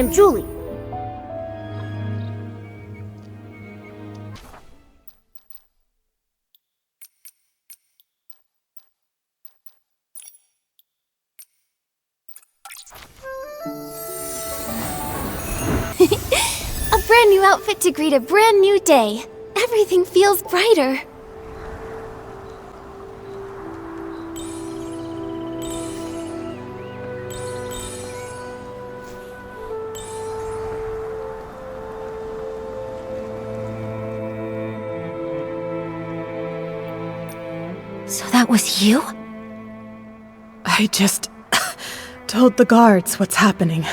I'm Julie. A brand new outfit to greet a brand new day. Everything feels brighter. So that was you? I just told the guards what's happening.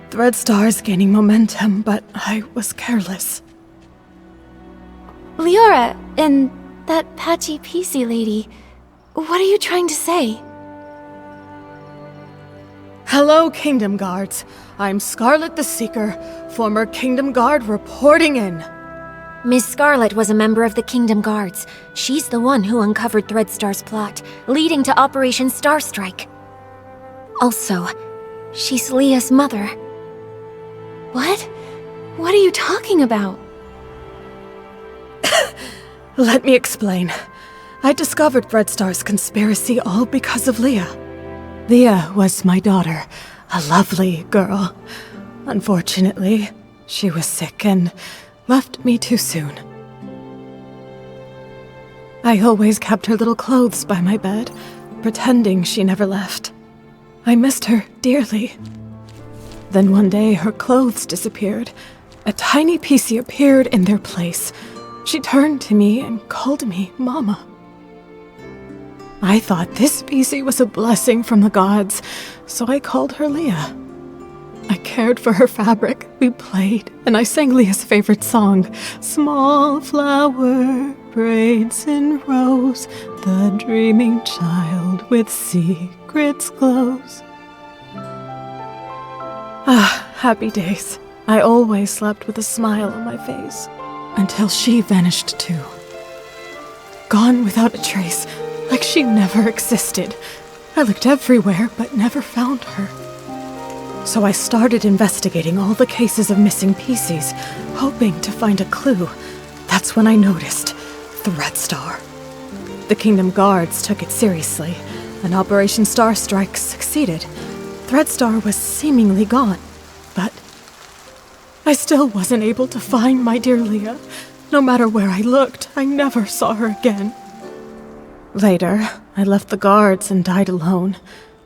Threadstar's gaining momentum, but I was careless. Liora and that patchy PC lady, what are you trying to say? Hello, Kingdom Guards. I'm Scarlet the Seeker, former Kingdom Guard reporting in. Miss Scarlet was a member of the Kingdom Guards. She's the one who uncovered Threadstar's plot, leading to Operation Starstrike. Also, she's Leah's mother. What? What are you talking about? Let me explain. I discovered Threadstar's conspiracy all because of Leah. Leah was my daughter, a lovely girl. Unfortunately, she was sick and left me too soon. I always kept her little clothes by my bed, pretending she never left. I missed her dearly. Then one day, her clothes disappeared. A tiny PC appeared in their place. She turned to me and called me Mama. I thought this PC was a blessing from the gods, so I called her Leah. I cared for her fabric, we played, and I sang Leah's favorite song, Small flower, braids in rows, the dreaming child with secrets glows. Ah, happy days. I always slept with a smile on my face, until she vanished too. Gone without a trace, like she never existed. I looked everywhere, but never found her. So I started investigating all the cases of missing PCs, hoping to find a clue. That's when I noticed Threadstar. The Kingdom Guards took it seriously, and Operation Starstrike succeeded. Threadstar was seemingly gone, but I still wasn't able to find my dear Leah. No matter where I looked, I never saw her again. Later, I left the guards and died alone,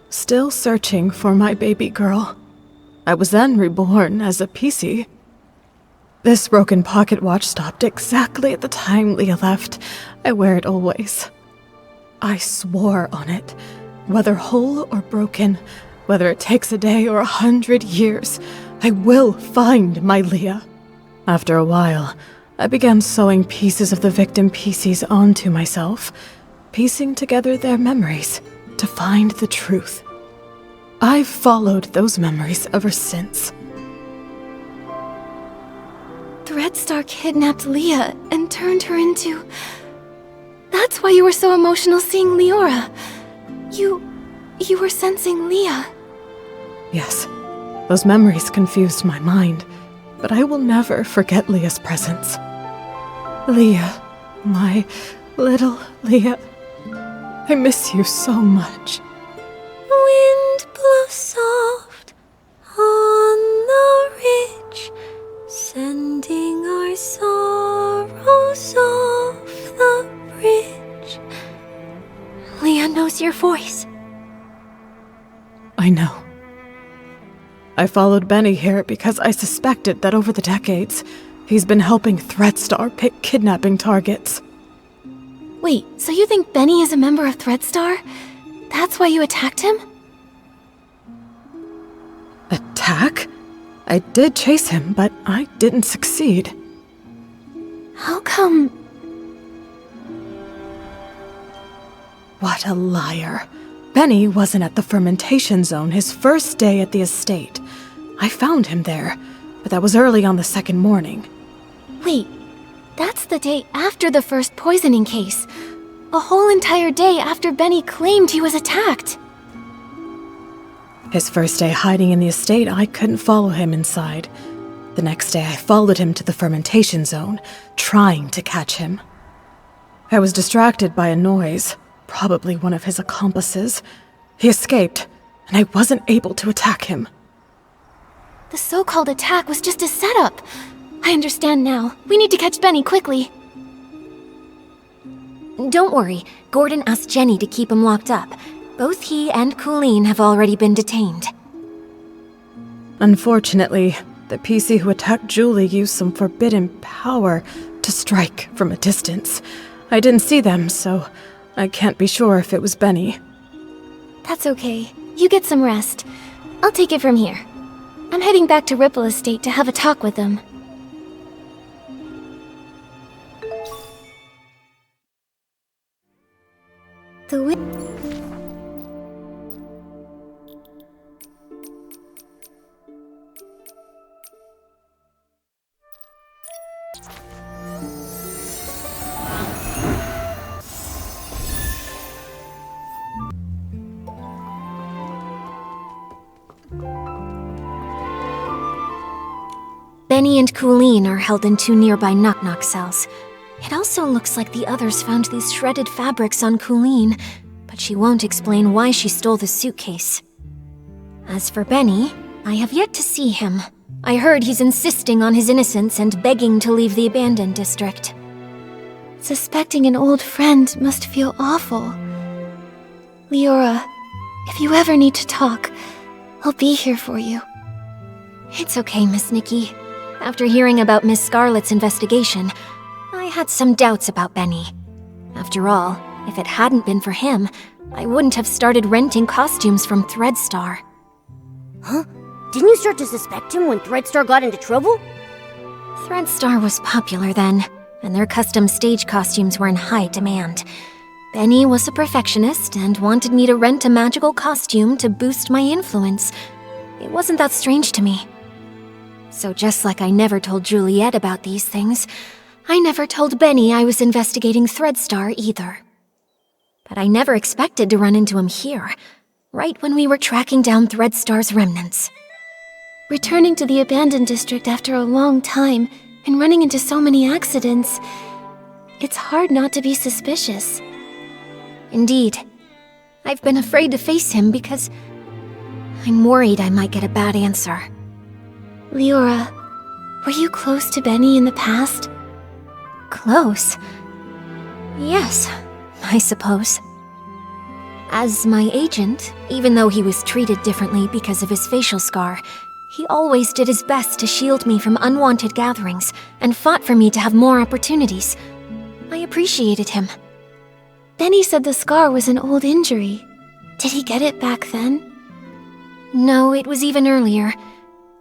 still searching for my baby girl. I was then reborn as a PC. This broken pocket watch stopped exactly at the time Leah left. I wear it always. I swore on it. Whether whole or broken, whether it takes a day or 100 years, I will find my Leah. After a while, I began sewing pieces of the victim PCs onto myself, piecing together their memories to find the truth. I've followed those memories ever since. Threadstar kidnapped Leah and turned her into... That's why you were so emotional seeing Liora. You were sensing Leah. Yes, those memories confused my mind, but I will never forget Leah's presence. Leah, my little Leah, I miss you so much. Wind blows soft on the ridge, sending our sorrows off the bridge. Leah knows your voice. I know. I followed Benny here because I suspected that over the decades, he's been helping Threadstar pick kidnapping targets. Wait, so you think Benny is a member of Threadstar? That's why you attacked him? Attack? I did chase him, but I didn't succeed. How come... What a liar. Benny wasn't at the fermentation zone his first day at the estate. I found him there, but that was early on the second morning. Wait, that's the day after the first poisoning case. A whole entire day after Benny claimed he was attacked. His first day hiding in the estate, I couldn't follow him inside. The next day, I followed him to the fermentation zone, trying to catch him. I was distracted by a noise, probably one of his accomplices. He escaped, and I wasn't able to attack him. The so-called attack was just a setup. I understand now. We need to catch Benny quickly. Don't worry, Gordon asked Jenny to keep him locked up. Both he and Coolyn have already been detained. Unfortunately, the PC who attacked Julie used some forbidden power to strike from a distance. I didn't see them, so I can't be sure if it was Benny. That's okay. You get some rest. I'll take it from here. I'm heading back to Ripple Estate to have a talk with them. Benny and Coolyn are held in 2 nearby knock-knock cells. It also looks like the others found these shredded fabrics on Coolyn, but she won't explain why she stole the suitcase. As for Benny, I have yet to see him. I heard he's insisting on his innocence and begging to leave the abandoned district. Suspecting an old friend must feel awful. Liora, if you ever need to talk, I'll be here for you. It's okay, Miss Nikki. After hearing about Miss Scarlet's investigation, I had some doubts about Benny. After all, if it hadn't been for him, I wouldn't have started renting costumes from Threadstar. Huh? Didn't you start to suspect him when Threadstar got into trouble? Threadstar was popular then, and their custom stage costumes were in high demand. Benny was a perfectionist and wanted me to rent a magical costume to boost my influence. It wasn't that strange to me. So just like I never told Juliet about these things, I never told Benny I was investigating Threadstar either. But I never expected to run into him here, right when we were tracking down Threadstar's remnants. Returning to the abandoned district after a long time and running into so many accidents, it's hard not to be suspicious. Indeed. I've been afraid to face him because I'm worried I might get a bad answer. Liora, were you close to Benny in the past? Close? Yes, I suppose. As my agent, even though he was treated differently because of his facial scar, he always did his best to shield me from unwanted gatherings and fought for me to have more opportunities. I appreciated him. Benny said the scar was an old injury. Did he get it back then? No, it was even earlier.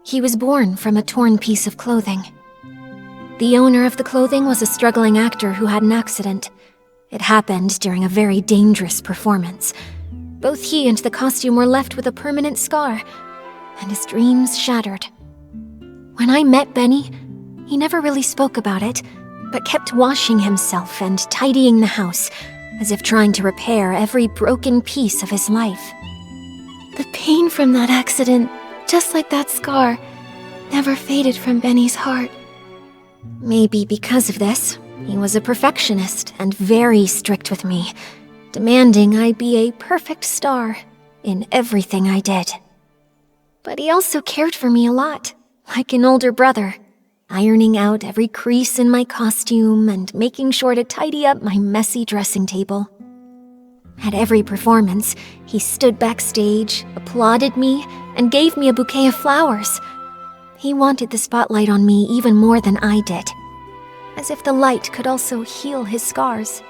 He was born from a torn piece of clothing. The owner of the clothing was a struggling actor who had an accident. It happened during a very dangerous performance. Both he and the costume were left with a permanent scar, and his dreams shattered. When I met Benny, he never really spoke about it, but kept washing himself and tidying the house, as if trying to repair every broken piece of his life. The pain from that accident, just like that scar, never faded from Benny's heart. Maybe because of this, he was a perfectionist and very strict with me, demanding I be a perfect star in everything I did. But he also cared for me a lot, like an older brother, ironing out every crease in my costume and making sure to tidy up my messy dressing table. At every performance, he stood backstage, applauded me, and gave me a bouquet of flowers. He wanted the spotlight on me even more than I did, as if the light could also heal his scars.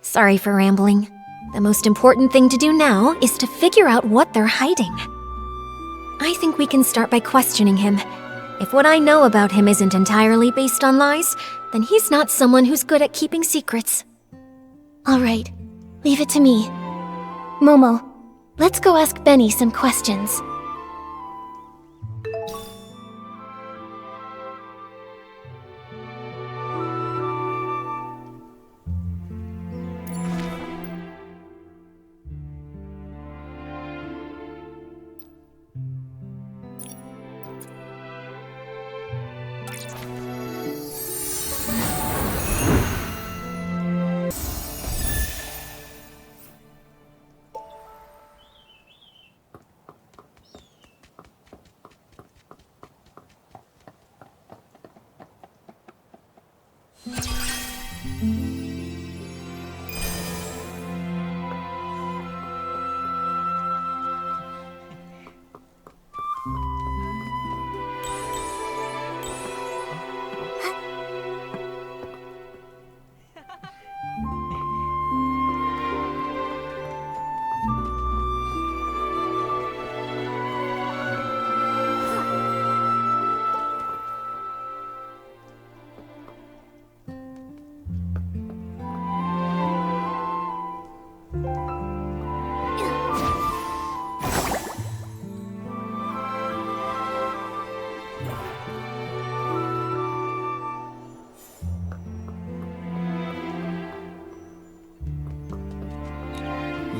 Sorry for rambling. The most important thing to do now is to figure out what they're hiding. I think we can start by questioning him. If what I know about him isn't entirely based on lies, then he's not someone who's good at keeping secrets. All right, leave it to me. Momo, let's go ask Benny some questions.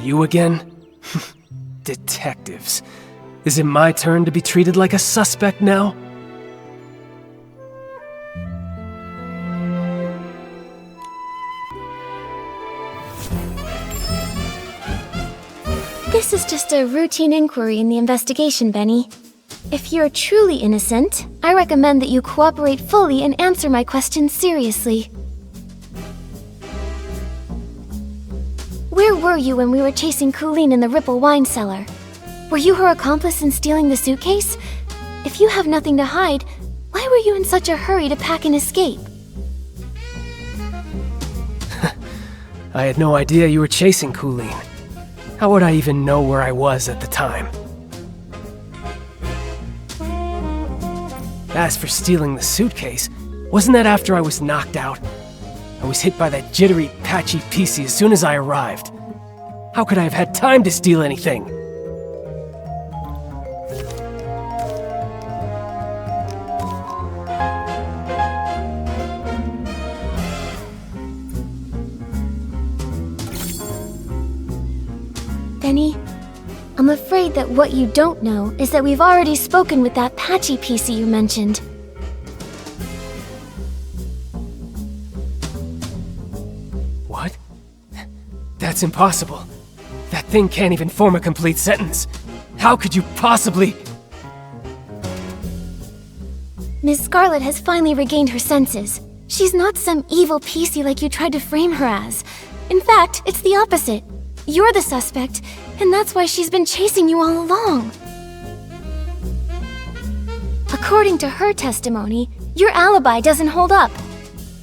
You again? Detectives. Is it my turn to be treated like a suspect now? This is just a routine inquiry in the investigation, Benny. If you're truly innocent, I recommend that you cooperate fully and answer my questions seriously. Where were you when we were chasing Coolyn in the Ripple wine cellar? Were you her accomplice in stealing the suitcase? If you have nothing to hide, why were you in such a hurry to pack and escape? I had no idea you were chasing Coolyn. How would I even know where I was at the time? As for stealing the suitcase, wasn't that after I was knocked out? I was hit by that jittery, patchy PC as soon as I arrived. How could I have had time to steal anything? Benny, I'm afraid that what you don't know is that we've already spoken with that patchy PC you mentioned. What? That's impossible. That thing can't even form a complete sentence. How could you possibly... Ms. Scarlet has finally regained her senses. She's not some evil PC like you tried to frame her as. In fact, it's the opposite. You're the suspect, and that's why she's been chasing you all along. According to her testimony, your alibi doesn't hold up.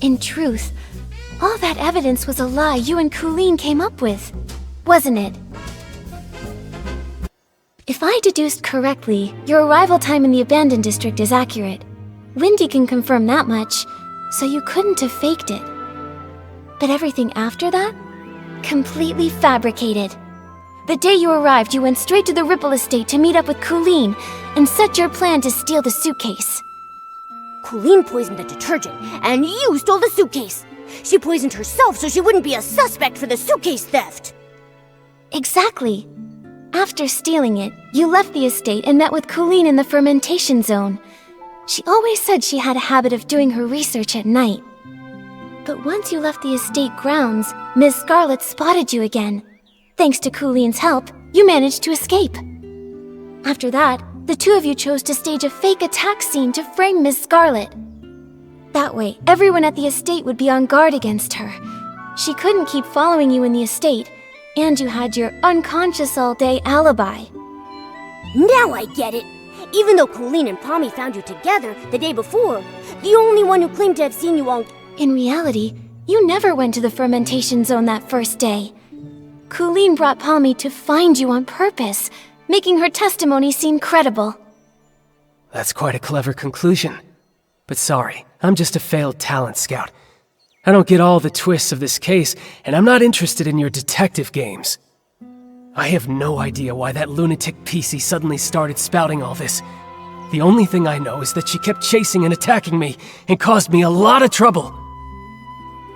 In truth, all that evidence was a lie you and Coolyn came up with, wasn't it? If I deduced correctly, your arrival time in the abandoned district is accurate. Windy can confirm that much, so you couldn't have faked it. But everything after that? Completely fabricated. The day you arrived, you went straight to the Ripple estate to meet up with Coolyn and set your plan to steal the suitcase. Coolyn poisoned the detergent, and you stole the suitcase. She poisoned herself so she wouldn't be a suspect for the suitcase theft. Exactly. After stealing it, you left the estate and met with Coolyn in the fermentation zone. She always said she had a habit of doing her research at night. But once you left the estate grounds, Ms. Scarlet spotted you again. Thanks to Coolyn's help, you managed to escape. After that, the two of you chose to stage a fake attack scene to frame Ms. Scarlet. That way, everyone at the estate would be on guard against her. She couldn't keep following you in the estate, and you had your unconscious all-day alibi. Now I get it. Even though Coolyn and Pommy found you together the day before, the only one who claimed to have seen you all... In reality, you never went to the fermentation zone that first day. Coolyn brought Pommy to find you on purpose, making her testimony seem credible. That's quite a clever conclusion. But sorry, I'm just a failed talent scout. I don't get all the twists of this case, and I'm not interested in your detective games. I have no idea why that lunatic PC suddenly started spouting all this. The only thing I know is that she kept chasing and attacking me and caused me a lot of trouble.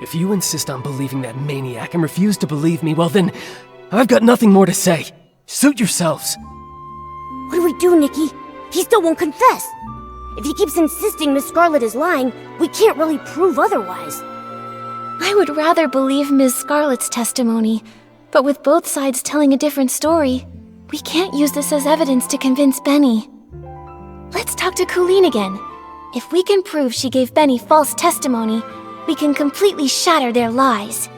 If you insist on believing that maniac and refuse to believe me, well then, I've got nothing more to say. Suit yourselves. What do we do, Nikki? He still won't confess. If he keeps insisting Miss Scarlet is lying, we can't really prove otherwise. I would rather believe Ms. Scarlet's testimony, but with both sides telling a different story, we can't use this as evidence to convince Benny. Let's talk to Coolyn again. If we can prove she gave Benny false testimony, we can completely shatter their lies.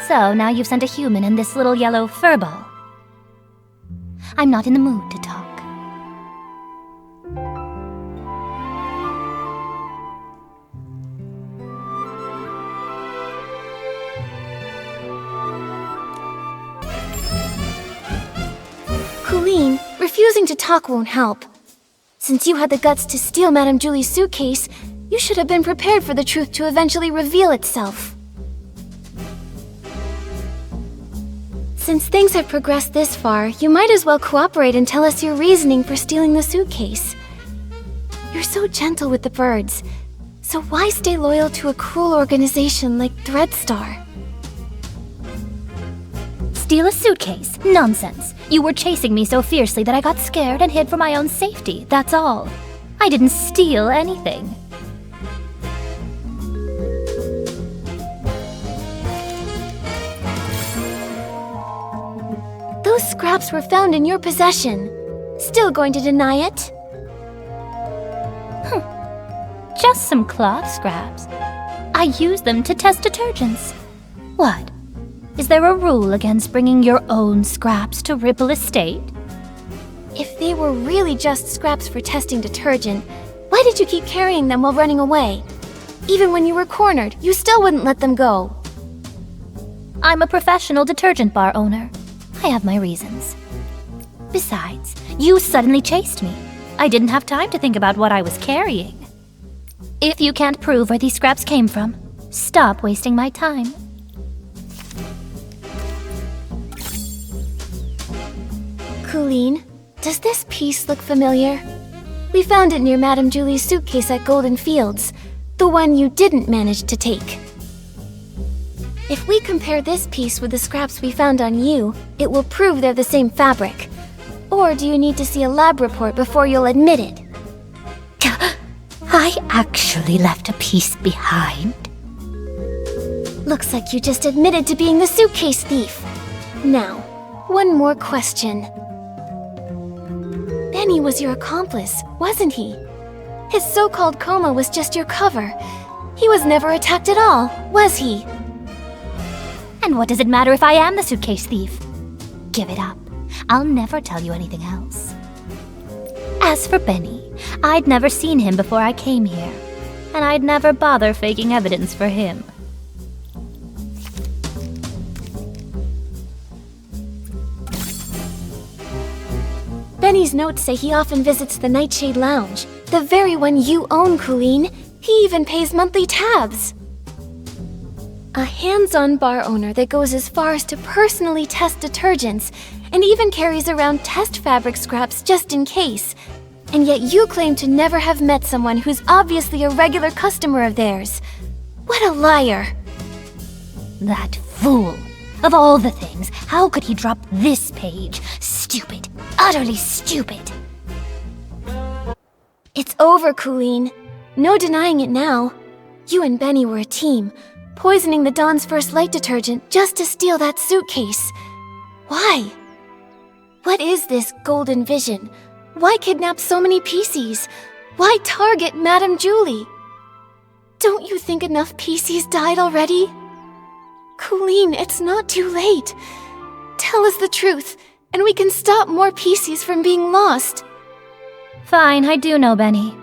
So now you've sent a human and this little yellow furball. I'm not in the mood to talk. Coolyn, refusing to talk won't help. Since you had the guts to steal Madame Julie's suitcase, you should have been prepared for the truth to eventually reveal itself. Since things have progressed this far, you might as well cooperate and tell us your reasoning for stealing the suitcase. You're so gentle with the birds, so why stay loyal to a cruel organization like Threadstar? Steal a suitcase? Nonsense. You were chasing me so fiercely that I got scared and hid for my own safety, that's all. I didn't steal anything. Those scraps were found in your possession. Still going to deny it? Just some cloth scraps. I used them to test detergents. What? Is there a rule against bringing your own scraps to Ripple Estate? If they were really just scraps for testing detergent, why did you keep carrying them while running away? Even when you were cornered, you still wouldn't let them go. I'm a professional detergent bar owner. I have my reasons. Besides, you suddenly chased me. I didn't have time to think about what I was carrying. If you can't prove where these scraps came from, stop wasting my time. Coolyn, does this piece look familiar? We found it near Madame Julie's suitcase at Golden Fields, the one you didn't manage to take. If we compare this piece with the scraps we found on you, it will prove they're the same fabric. Or do you need to see a lab report before you'll admit it? I actually left a piece behind. Looks like you just admitted to being the suitcase thief. Now, one more question. Benny was your accomplice, wasn't he? His so-called coma was just your cover. He was never attacked at all, was he? And what does it matter if I am the suitcase thief? Give it up. I'll never tell you anything else. As for Benny, I'd never seen him before I came here, and I'd never bother faking evidence for him. Benny's notes say he often visits the Nightshade Lounge, the very one you own, Coolyn. He even pays monthly tabs. A hands-on bar owner that goes as far as to personally test detergents and even carries around test fabric scraps just in case. And yet you claim to never have met someone who's obviously a regular customer of theirs. What a liar! That fool! Of all the things, how could he drop this page? Stupid. Utterly stupid. It's over, Coolyn. No denying it now. You and Benny were a team, poisoning the Dawn's first light detergent just to steal that suitcase. Why? What is this golden vision? Why kidnap so many PCs? Why target Madame Julie? Don't you think enough PCs died already? Coolyn, it's not too late. Tell us the truth, and we can stop more PCs from being lost. Fine, I do know Benny.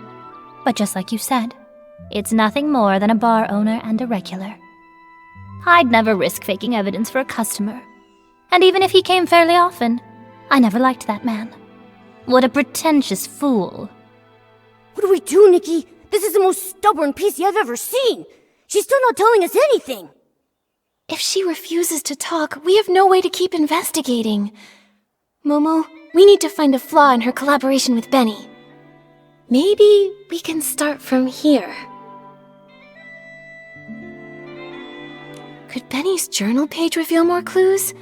But just like you said, it's nothing more than a bar owner and a regular. I'd never risk faking evidence for a customer. And even if he came fairly often, I never liked that man. What a pretentious fool. What do we do, Nikki? This is the most stubborn PC I've ever seen. She's still not telling us anything. If she refuses to talk, we have no way to keep investigating. Momo, we need to find a flaw in her collaboration with Benny. Maybe we can start from here. Could Benny's journal page reveal more clues?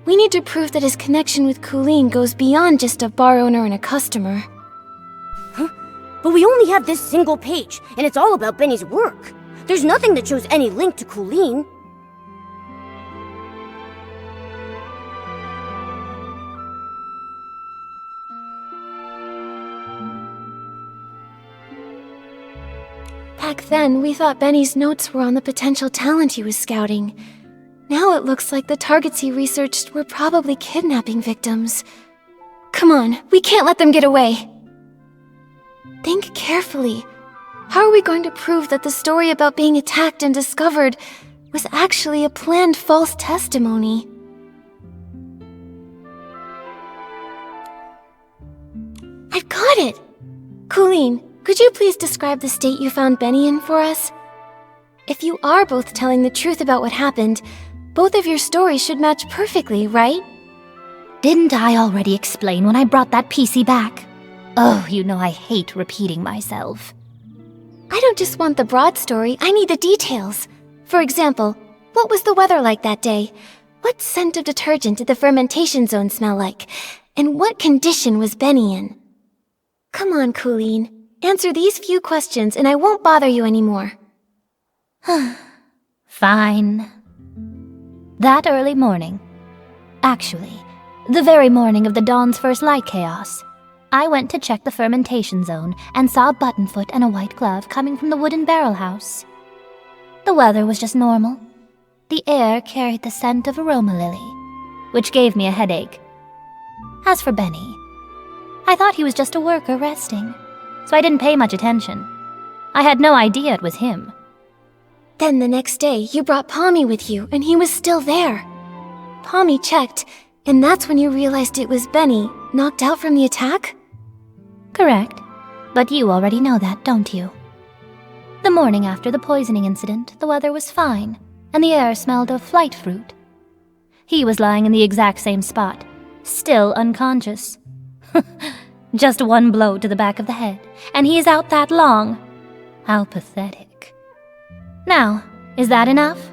We need to prove that his connection with Coolyn goes beyond just a bar owner and a customer. Huh? But we only have this single page, and it's all about Benny's work. There's nothing that shows any link to Coolyn. Back then, we thought Benny's notes were on the potential talent he was scouting. Now it looks like the targets he researched were probably kidnapping victims. Come on, we can't let them get away. Think carefully. How are we going to prove that the story about being attacked and discovered was actually a planned false testimony? I've got it! Coolyn, could you please describe the state you found Benny in for us? If you are both telling the truth about what happened, both of your stories should match perfectly, right? Didn't I already explain when I brought that PC back? Oh, you know I hate repeating myself. I don't just want the broad story, I need the details. For example, what was the weather like that day? What scent of detergent did the fermentation zone smell like? And what condition was Benny in? Come on, Coolyn. Answer these few questions and I won't bother you anymore. Fine. That early morning, actually, the very morning of the dawn's first light chaos, I went to check the fermentation zone and saw a buttonfoot and a white glove coming from the wooden barrel house. The weather was just normal. The air carried the scent of aroma lily, which gave me a headache. As for Benny, I thought he was just a worker resting, so I didn't pay much attention. I had no idea it was him. Then the next day, you brought Pommy with you, and he was still there. Pommy checked, and that's when you realized it was Benny, knocked out from the attack? Correct. But you already know that, don't you? The morning after the poisoning incident, the weather was fine, and the air smelled of flight fruit. He was lying in the exact same spot, still unconscious. Just one blow to the back of the head, and he is out that long. How pathetic. Now, is that enough?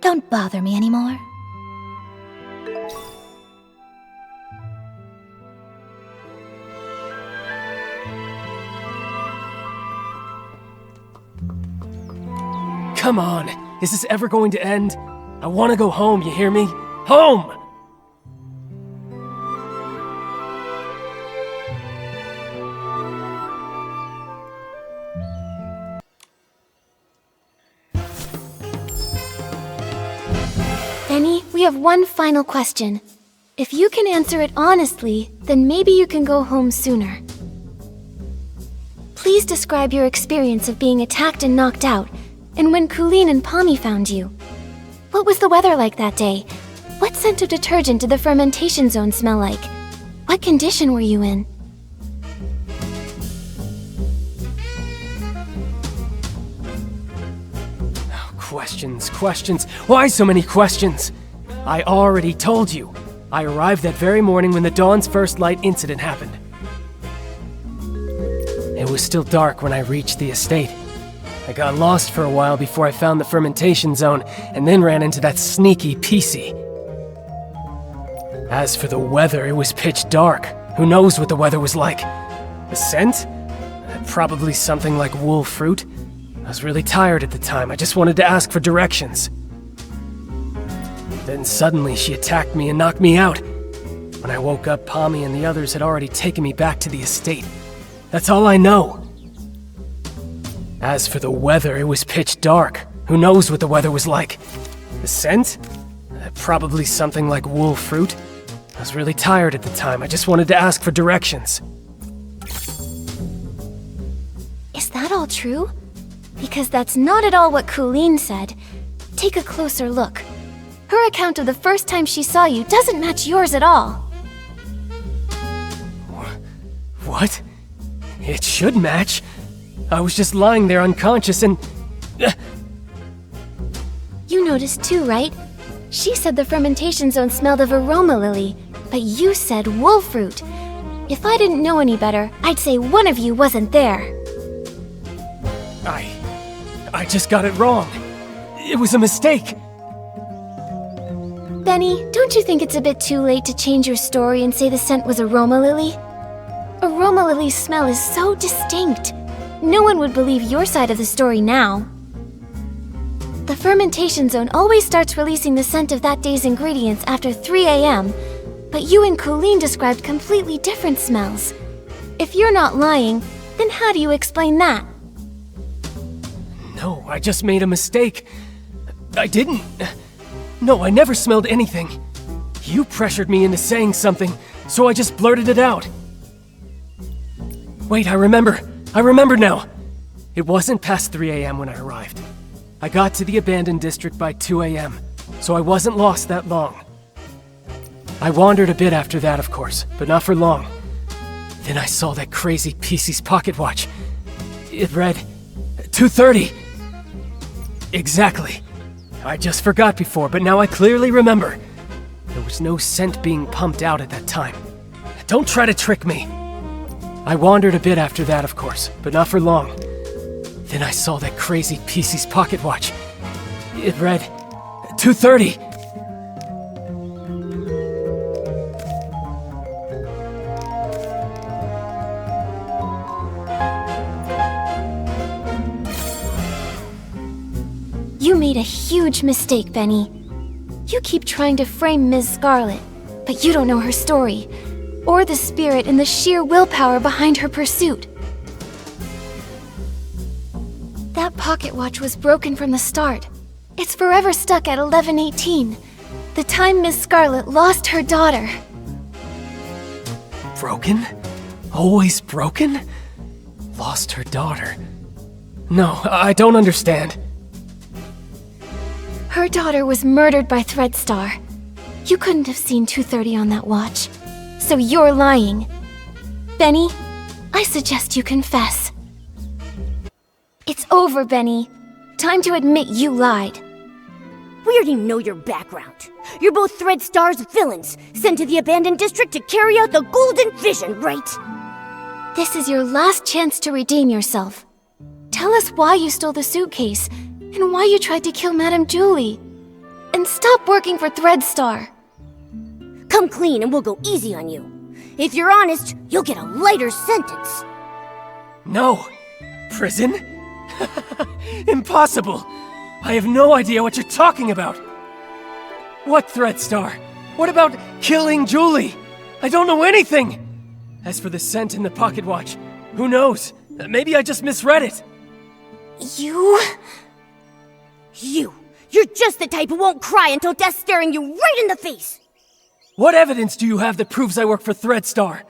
Don't bother me anymore. Come on, is this ever going to end? I want to go home, you hear me? Home! Benny, we have one final question. If you can answer it honestly, then maybe you can go home sooner. Please describe your experience of being attacked and knocked out, and when Coolyn and Pommy found you. What was the weather like that day? What scent of detergent did the fermentation zone smell like? What condition were you in? Questions. Why so many questions? I already told you. I arrived that very morning when the dawn's first light incident happened. It was still dark when I reached the estate. I got lost for a while before I found the fermentation zone, and then ran into that sneaky PC. As for the weather, it was pitch dark. Who knows what the weather was like? The scent? Probably something like wool fruit. I was really tired at the time, I just wanted to ask for directions. Then suddenly she attacked me and knocked me out. When I woke up, Pommy and the others had already taken me back to the estate. That's all I know. As for the weather, it was pitch dark. Who knows what the weather was like? The scent? Probably something like wool fruit. I was really tired at the time, I just wanted to ask for directions. Is that all true? Because that's not at all what Coolyn said. Take a closer look. Her account of the first time she saw you doesn't match yours at all. What? It should match. I was just lying there unconscious and... You noticed too, right? She said the fermentation zone smelled of aroma lily, but you said wolf fruit. If I didn't know any better, I'd say one of you wasn't there. I just got it wrong. It was a mistake. Benny, don't you think it's a bit too late to change your story and say the scent was aroma lily? Aroma lily's smell is so distinct. No one would believe your side of the story now. The fermentation zone always starts releasing the scent of that day's ingredients after 3 a.m., but you and Coolyn described completely different smells. If you're not lying, then how do you explain that? No, I just made a mistake. I didn't. No, I never smelled anything. You pressured me into saying something, so I just blurted it out. Wait, I remember. I remember now. It wasn't past 3 a.m. when I arrived. I got to the abandoned district by 2 a.m., so I wasn't lost that long. I wandered a bit after that, of course, but not for long. Then I saw that crazy PC's pocket watch. It read 2:30. Exactly. I just forgot before, but now I clearly remember. There was no scent being pumped out at that time. Don't try to trick me. I wandered a bit after that, of course, but not for long. Then I saw that crazy PC's pocket watch. It read 2:30. You made a huge mistake, Benny. You keep trying to frame Ms. Scarlet, but you don't know her story, or the spirit and the sheer willpower behind her pursuit. That pocket watch was broken from the start. It's forever stuck at 11:18, the time Ms. Scarlet lost her daughter. Broken? Always broken? Lost her daughter. No, I don't understand. Her daughter was murdered by Threadstar. You couldn't have seen 2:30 on that watch, so you're lying. Benny, I suggest you confess. It's over, Benny. Time to admit you lied. We already know your background. You're both Threadstar's villains, sent to the abandoned district to carry out the Golden Vision, right? This is your last chance to redeem yourself. Tell us why you stole the suitcase, and why you tried to kill Madame Julie. And stop working for Threadstar. Come clean and we'll go easy on you. If you're honest, you'll get a lighter sentence. No. Prison? Impossible. I have no idea what you're talking about. What Threadstar? What about killing Julie? I don't know anything. As for the scent in the pocket watch, who knows? Maybe I just misread it. You're just the type who won't cry until death's staring you right in the face. What evidence do you have that proves I work for Threadstar?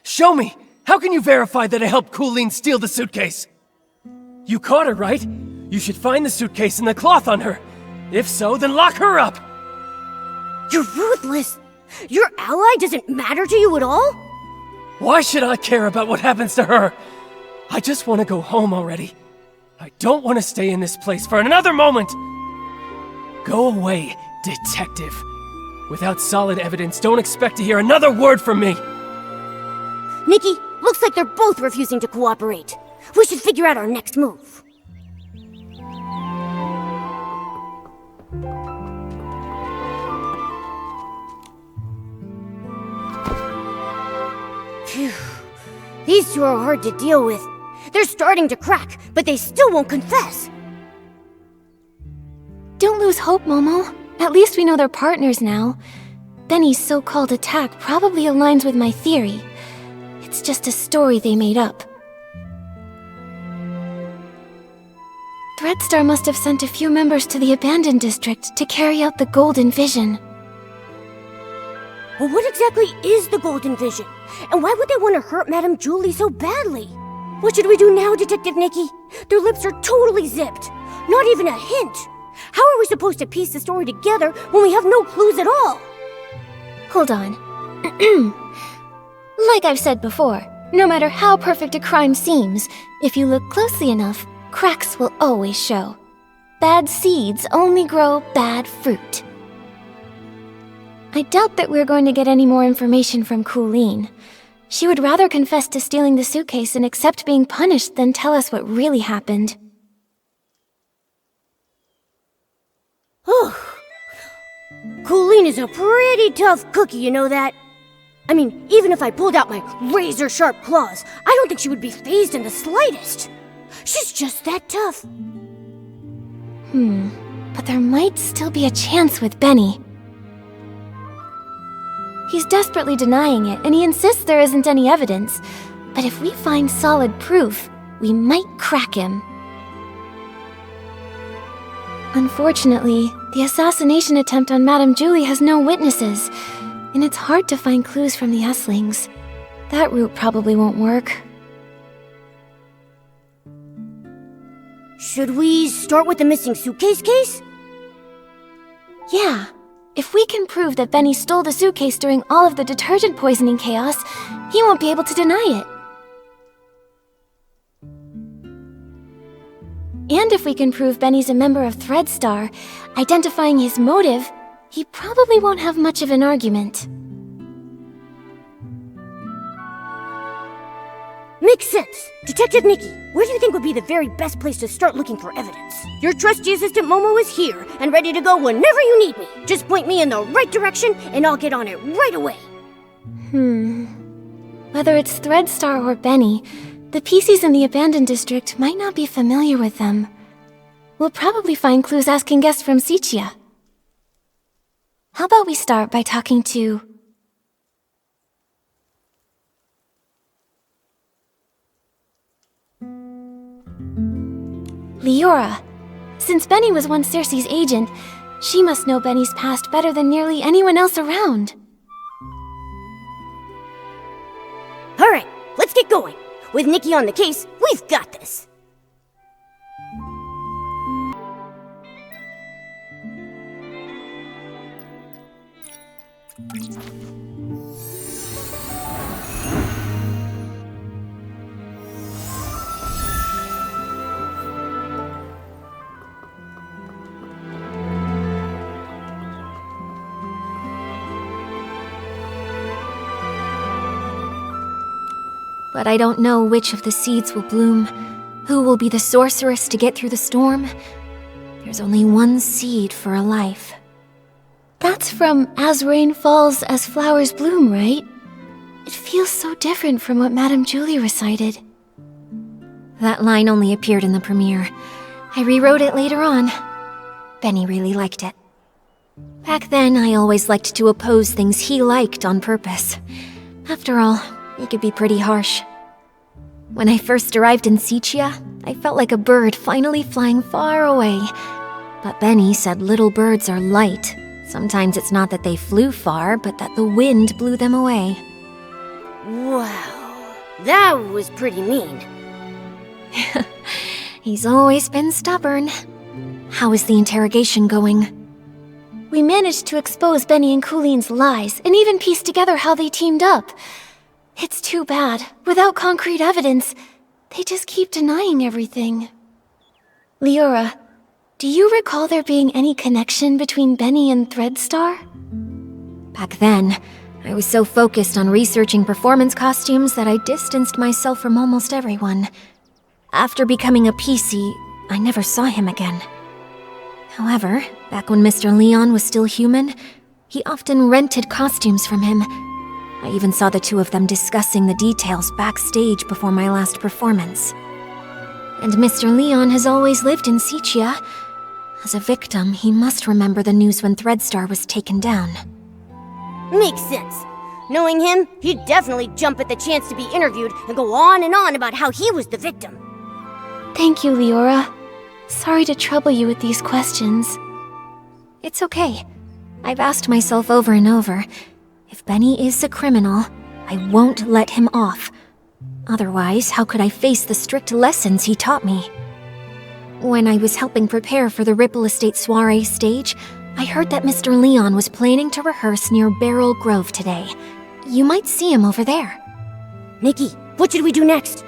Show me. How can you verify that I helped Coolyn steal the suitcase? You caught her, right? You should find the suitcase and the cloth on her. If so, then lock her up. You're ruthless. Your ally doesn't matter to you at all? Why should I care about what happens to her? I just want to go home already. I don't want to stay in this place for another moment. Go away, detective. Without solid evidence, don't expect to hear another word from me. Nikki, looks like they're both refusing to cooperate. We should figure out our next move. Phew. These two are hard to deal with. They're starting to crack, but they still won't confess. Don't lose hope, Momo. At least we know they're partners now. Benny's so-called attack probably aligns with my theory. It's just a story they made up. Threadstar must have sent a few members to the abandoned district to carry out the Golden Vision. Well, what exactly is the Golden Vision? And why would they want to hurt Madame Julie so badly? What should we do now, Detective Nikki? Their lips are totally zipped. Not even a hint. How are we supposed to piece the story together when we have no clues at all? Hold on. Like I've said before, no matter how perfect a crime seems, if you look closely enough, cracks will always show. Bad seeds only grow bad fruit. I doubt that we're going to get any more information from Coolyn. She would rather confess to stealing the suitcase and accept being punished than tell us what really happened. Coolyn is a pretty tough cookie, you know that? I mean, even if I pulled out my razor-sharp claws, I don't think she would be fazed in the slightest. She's just that tough. But there might still be a chance with Benny. He's desperately denying it, and he insists there isn't any evidence. But if we find solid proof, we might crack him. Unfortunately, the assassination attempt on Madame Julie has no witnesses, and it's hard to find clues from the Esslings. That route probably won't work. Should we start with the missing suitcase case? Yeah. If we can prove that Benny stole the suitcase during all of the detergent poisoning chaos, he won't be able to deny it. And if we can prove Benny's a member of Threadstar, identifying his motive, he probably won't have much of an argument. Makes sense. Detective Nikki, where do you think would be the very best place to start looking for evidence? Your trusty assistant Momo is here and ready to go whenever you need me. Just point me in the right direction and I'll get on it right away. Whether it's Threadstar or Benny, the PCs in the abandoned district might not be familiar with them. We'll probably find clues asking guests from Sichia. How about we start by talking to... Liora. Since Benny was once Cersei's agent, she must know Benny's past better than nearly anyone else around. Alright, let's get going. With Nikki on the case, we've got this. But I don't know which of the seeds will bloom, who will be the sorceress to get through the storm. There's only one seed for a life. That's from As Rain Falls, As Flowers Bloom, right? It feels so different from what Madame Julie recited. That line only appeared in the premiere. I rewrote it later on. Benny really liked it. Back then, I always liked to oppose things he liked on purpose. After all, he could be pretty harsh. When I first arrived in Sichia, I felt like a bird finally flying far away. But Benny said little birds are light. Sometimes it's not that they flew far, but that the wind blew them away. Wow, that was pretty mean. He's always been stubborn. How is the interrogation going? We managed to expose Benny and Coolyn's lies, and even piece together how they teamed up. It's too bad. Without concrete evidence, they just keep denying everything. Liora, do you recall there being any connection between Benny and Threadstar? Back then, I was so focused on researching performance costumes that I distanced myself from almost everyone. After becoming a PC, I never saw him again. However, back when Mr. Leon was still human, he often rented costumes from him. I even saw the two of them discussing the details backstage before my last performance. And Mr. Leon has always lived in Sichia. As a victim, he must remember the news when Threadstar was taken down. Makes sense. Knowing him, he'd definitely jump at the chance to be interviewed and go on and on about how he was the victim. Thank you, Liora. Sorry to trouble you with these questions. It's okay. I've asked myself over and over, if Benny is a criminal, I won't let him off. Otherwise, how could I face the strict lessons he taught me? When I was helping prepare for the Ripple Estate soiree stage, I heard that Mr. Leon was planning to rehearse near Beryl Grove today. You might see him over there. Nikki, what should we do next?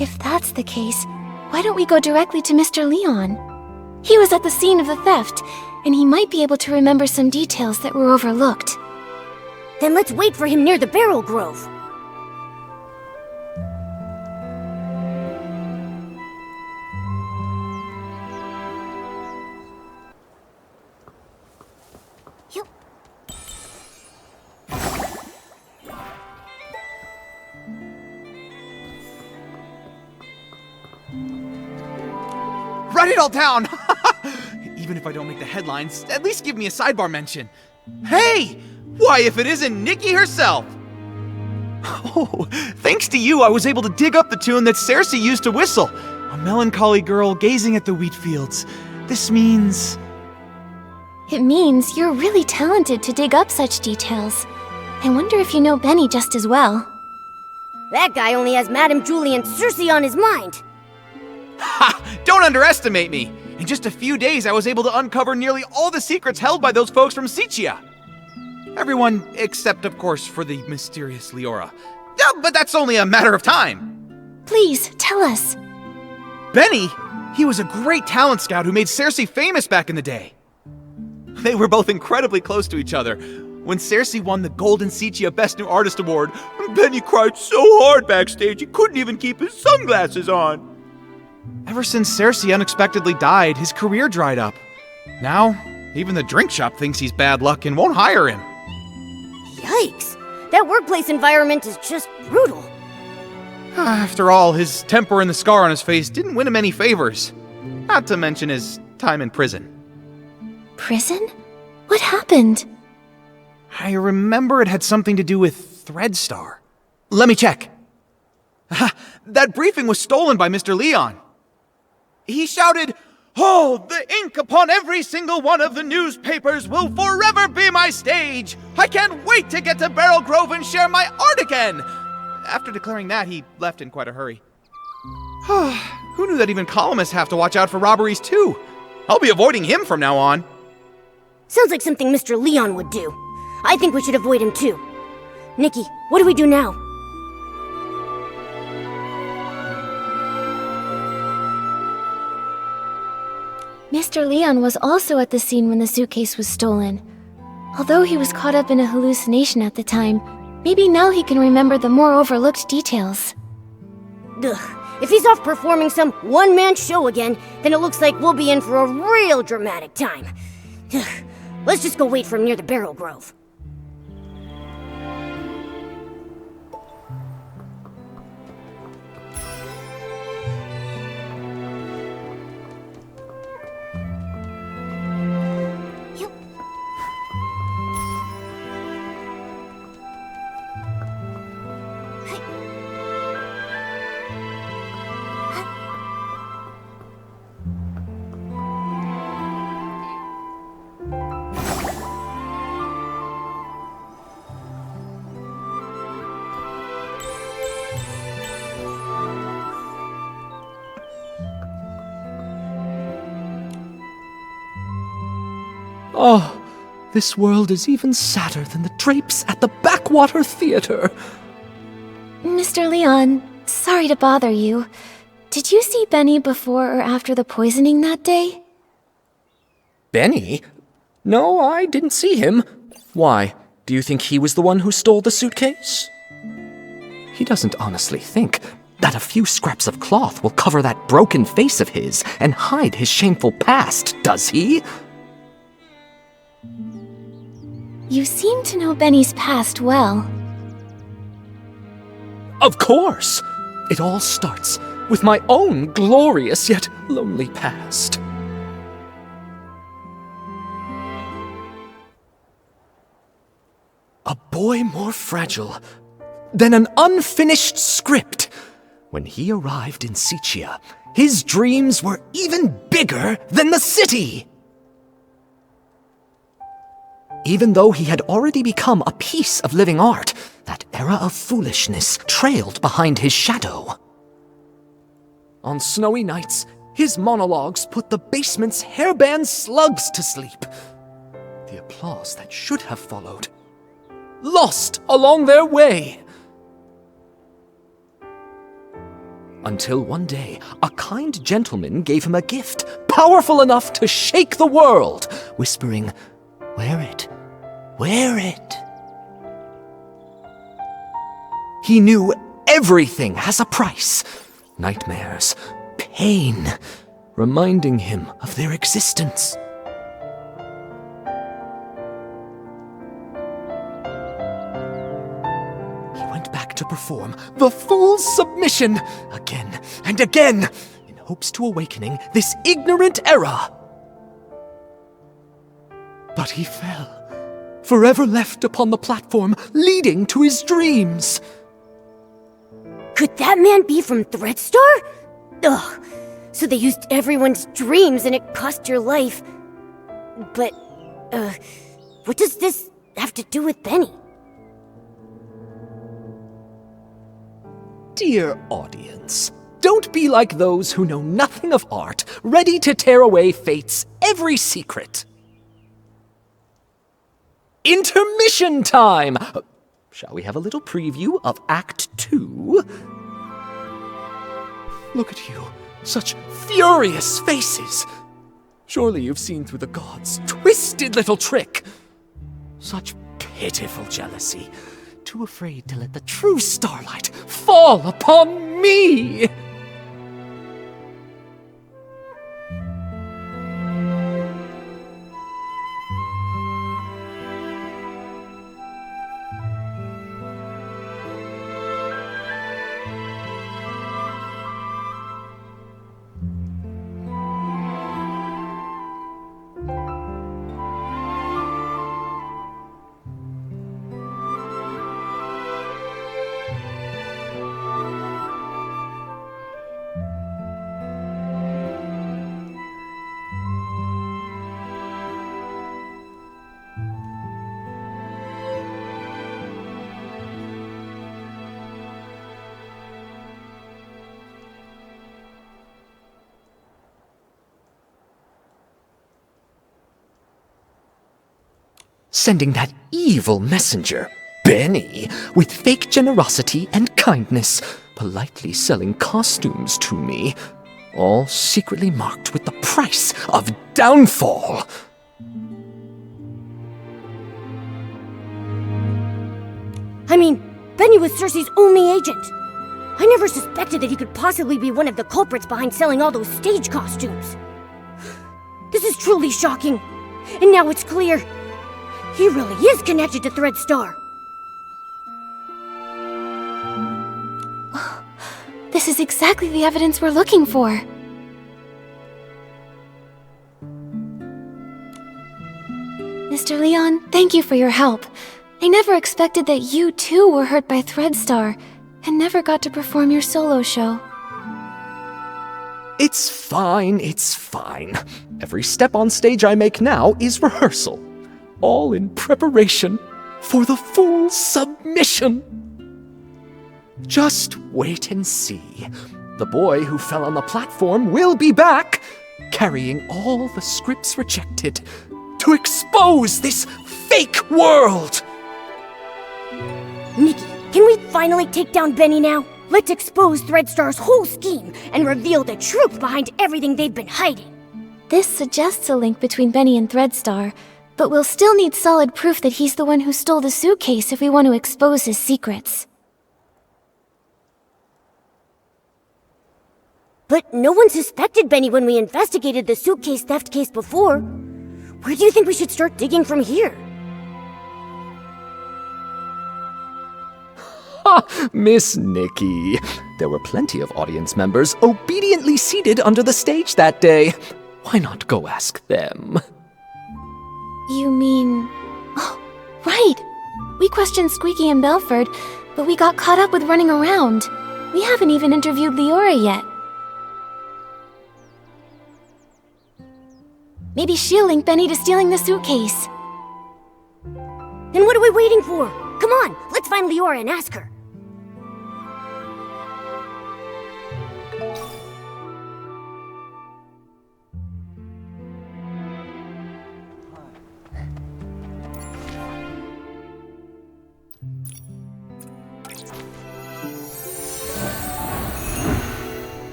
If that's the case, why don't we go directly to Mr. Leon? He was at the scene of the theft, and he might be able to remember some details that were overlooked. Then let's wait for him near the Barrel Grove. Write it all down! Even if I don't make the headlines, at least give me a sidebar mention. Hey! Why, if it isn't Nikki herself! Oh, thanks to you, I was able to dig up the tune that Cersei used to whistle. A melancholy girl gazing at the wheat fields. This means... It means you're really talented to dig up such details. I wonder if you know Benny just as well. That guy only has Madame Julie and Cersei on his mind. Ha! Don't underestimate me! In just a few days, I was able to uncover nearly all the secrets held by those folks from Sichia. Everyone, except, of course, for the mysterious Liora. But that's only a matter of time. Please, tell us. Benny? He was a great talent scout who made Cersei famous back in the day. They were both incredibly close to each other. When Cersei won the Golden Sichia Best New Artist Award, Benny cried so hard backstage he couldn't even keep his sunglasses on. Ever since Cersei unexpectedly died, his career dried up. Now, even the drink shop thinks he's bad luck and won't hire him. Yikes! That workplace environment is just brutal. After all, his temper and the scar on his face didn't win him any favors. Not to mention his time in prison. Prison? What happened? I remember it had something to do with Threadstar. Let me check. That briefing was stolen by Mr. Leon. He shouted, "Oh, the ink upon every single one of the newspapers will forever be my stage! I can't wait to get to Barrel Grove and share my art again!" After declaring that, he left in quite a hurry. Who knew that even columnists have to watch out for robberies too? I'll be avoiding him from now on. Sounds like something Mr. Leon would do. I think we should avoid him too. Nikki, what do we do now? Mr. Leon was also at the scene when the suitcase was stolen. Although he was caught up in a hallucination at the time, maybe now he can remember the more overlooked details. Ugh, if he's off performing some one-man show again, then it looks like we'll be in for a real dramatic time. Ugh, let's just go wait for him near the Barrel Grove. Oh, this world is even sadder than the drapes at the Backwater Theater. Mr. Leon, sorry to bother you. Did you see Benny before or after the poisoning that day? Benny? No, I didn't see him. Why, do you think he was the one who stole the suitcase? He doesn't honestly think that a few scraps of cloth will cover that broken face of his and hide his shameful past, does he? You seem to know Benny's past well. Of course! It all starts with my own glorious yet lonely past. A boy more fragile than an unfinished script. When he arrived in Sichia, his dreams were even bigger than the city. Even though he had already become a piece of living art, that era of foolishness trailed behind his shadow. On snowy nights, his monologues put the basement's hairband slugs to sleep. The applause that should have followed, lost along their way. Until one day, a kind gentleman gave him a gift powerful enough to shake the world, whispering, "Wear it, wear it." He knew everything has a price. Nightmares, pain, reminding him of their existence. He went back to perform the full submission again and again in hopes to awakening this ignorant era. But he fell, forever left upon the platform leading to his dreams. Could that man be from Threadstar? Ugh. So they used everyone's dreams and it cost your life. But, what does this have to do with Benny? Dear audience, don't be like those who know nothing of art, ready to tear away fate's every secret. Intermission time! Shall we have a little preview of Act 2? Look at you, such furious faces. Surely you've seen through the gods' twisted little trick. Such pitiful jealousy, too afraid to let the true starlight fall upon me. Sending that evil messenger, Benny, with fake generosity and kindness, politely selling costumes to me, all secretly marked with the price of downfall. I mean, Benny was Cersei's only agent. I never suspected that he could possibly be one of the culprits behind selling all those stage costumes. This is truly shocking. And now it's clear. He really is connected to Threadstar. This is exactly the evidence we're looking for. Mr. Leon, thank you for your help. I never expected that you too were hurt by Threadstar, and never got to perform your solo show. It's fine, it's fine. Every step on stage I make now is rehearsal. All in preparation for the full submission. Just wait and see. The boy who fell on the platform will be back, carrying all the scripts rejected to expose this fake world. Nikki, can we finally take down Benny now? Let's expose Threadstar's whole scheme and reveal the truth behind everything they've been hiding. This suggests a link between Benny and Threadstar, but we'll still need solid proof that he's the one who stole the suitcase if we want to expose his secrets. But no one suspected Benny when we investigated the suitcase theft case before. Where do you think we should start digging from here? Ha! Miss Nikki. There were plenty of audience members obediently seated under the stage that day. Why not go ask them? You mean... Oh, right! We questioned Squeaky and Belford, but we got caught up with running around. We haven't even interviewed Liora yet. Maybe she'll link Benny to stealing the suitcase. Then what are we waiting for? Come on, let's find Liora and ask her.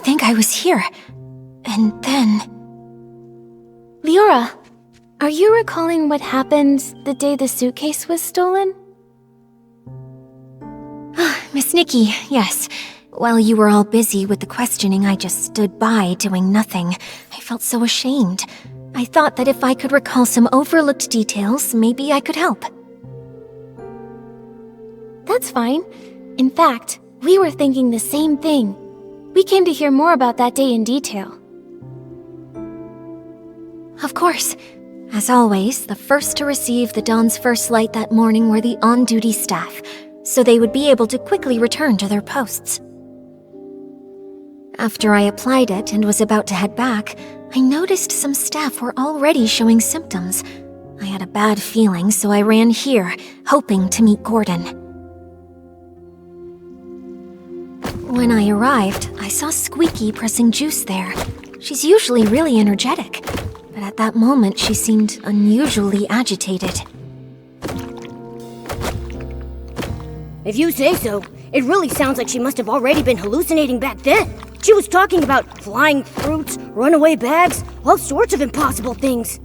think I was here. And then... Liora, are you recalling what happened the day the suitcase was stolen? Miss Nikki, yes. While you were all busy with the questioning, I just stood by doing nothing. I felt so ashamed. I thought that if I could recall some overlooked details, maybe I could help. That's fine. In fact, we were thinking the same thing. We came to hear more about that day in detail. Of course. As always, the first to receive the dawn's first light that morning were the on-duty staff, so they would be able to quickly return to their posts. After I applied it and was about to head back, I noticed some staff were already showing symptoms. I had a bad feeling, so I ran here, hoping to meet Gordon. When I arrived, I saw Squeaky pressing juice there. She's usually really energetic, but at that moment she seemed unusually agitated. If you say so, it really sounds like she must have already been hallucinating back then. She was talking about flying fruits, runaway bags, all sorts of impossible things.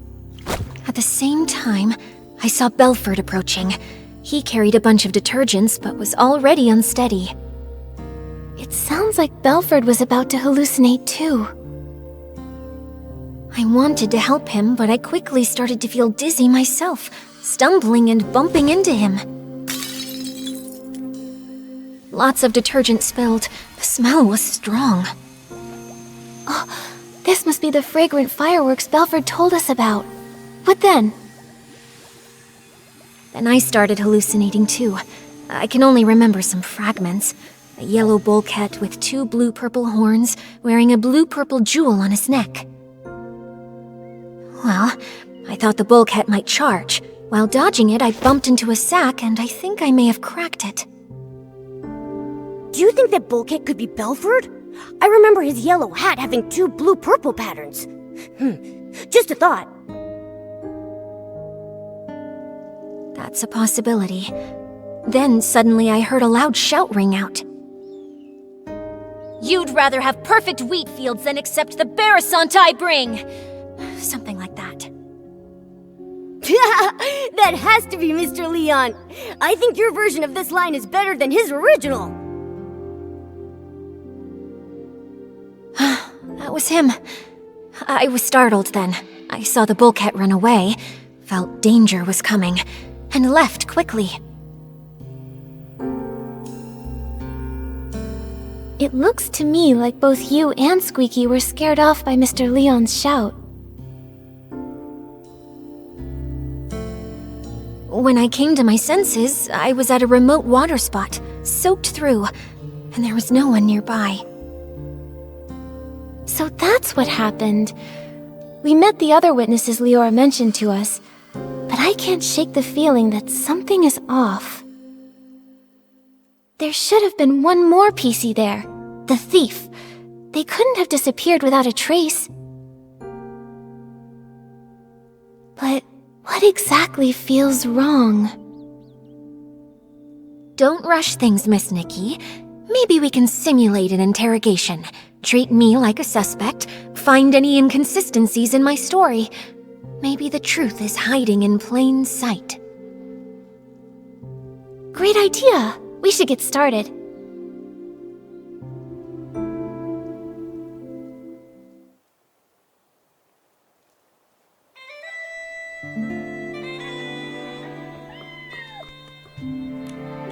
At the same time, I saw Belford approaching. He carried a bunch of detergents but was already unsteady. It sounds like Belford was about to hallucinate too. I wanted to help him, but I quickly started to feel dizzy myself, stumbling and bumping into him. Lots of detergent spilled. The smell was strong. Oh, this must be the fragrant fireworks Belford told us about. What then? Then I started hallucinating too. I can only remember some fragments. A yellow bulkhead with 2 blue-purple horns, wearing a blue-purple jewel on his neck. Well, I thought the bulkhead might charge. While dodging it, I bumped into a sack, and I think I may have cracked it. Do you think that bulkhead could be Belford? I remember his yellow hat having 2 blue-purple patterns. Just a thought. That's a possibility. Then suddenly I heard a loud shout ring out. You'd rather have perfect wheat fields than accept the Barasant I bring! Something like that. That has to be Mr. Leon. I think your version of this line is better than his original. That was him. I was startled then. I saw the bulkhead run away, felt danger was coming, and left quickly. It looks to me like both you and Squeaky were scared off by Mr. Leon's shout. When I came to my senses, I was at a remote water spot, soaked through, and there was no one nearby. So that's what happened. We met the other witnesses Liora mentioned to us, but I can't shake the feeling that something is off. There should have been one more PC there, the thief. They couldn't have disappeared without a trace. But what exactly feels wrong? Don't rush things, Miss Nikki. Maybe we can simulate an interrogation. Treat me like a suspect, find any inconsistencies in my story. Maybe the truth is hiding in plain sight. Great idea! We should get started.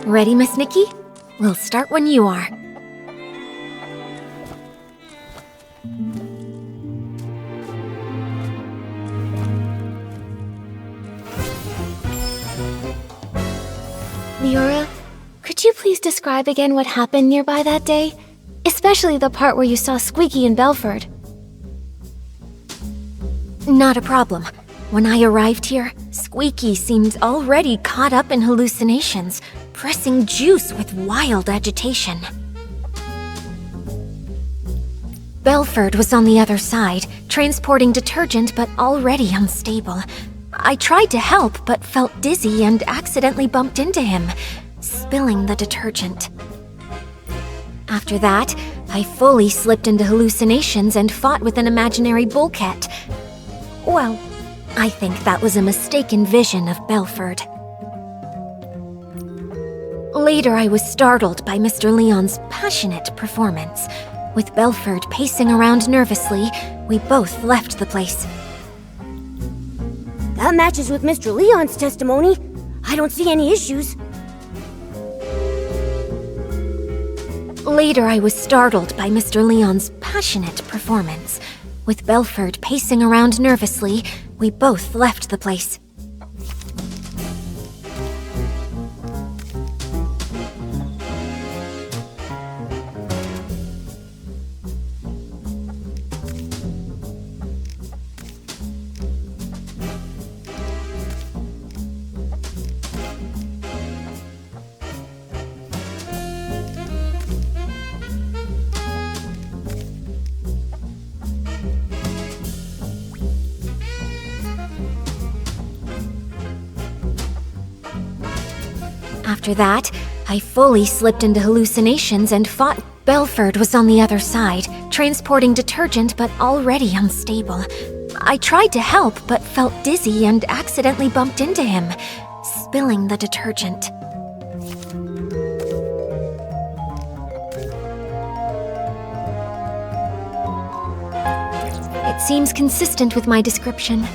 Ready, Miss Nikki? We'll start when you are. Liora, could you please describe again what happened nearby that day? Especially the part where you saw Squeaky and Belford. Not a problem. When I arrived here, Squeaky seemed already caught up in hallucinations, pressing juice with wild agitation. Belford was on the other side, transporting detergent but already unstable. I tried to help but felt dizzy and accidentally bumped into him, spilling the detergent. After that, I fully slipped into hallucinations and fought with an imaginary bullcat. Well, I think that was a mistaken vision of Belford. Later, I was startled by Mr. Leon's passionate performance. With Belford pacing around nervously, we both left the place. That matches with Mr. Leon's testimony. I don't see any issues. Later, I was startled by Mr. Leon's passionate performance. With Belford pacing around nervously, we both left the place. After that, I fully slipped into hallucinations and fought. Belford was on the other side, transporting detergent but already unstable. I tried to help but felt dizzy and accidentally bumped into him, spilling the detergent. It seems consistent with my description.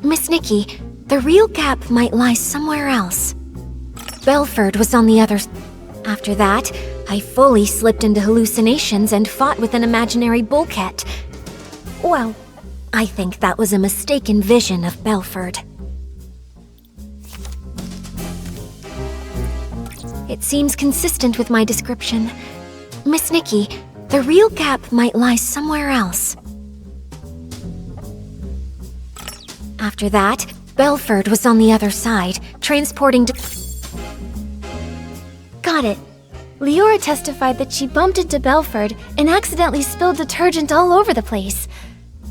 Miss Nikki, the real gap might lie somewhere else. Belford was on the other. After that, I fully slipped into hallucinations and fought with an imaginary bullcat. Well, I think that was a mistaken vision of Belford. It seems consistent with my description. Miss Nikki, the real gap might lie somewhere else. After that, Belford was on the other side, transporting Got it. Liora testified that she bumped into Belford and accidentally spilled detergent all over the place.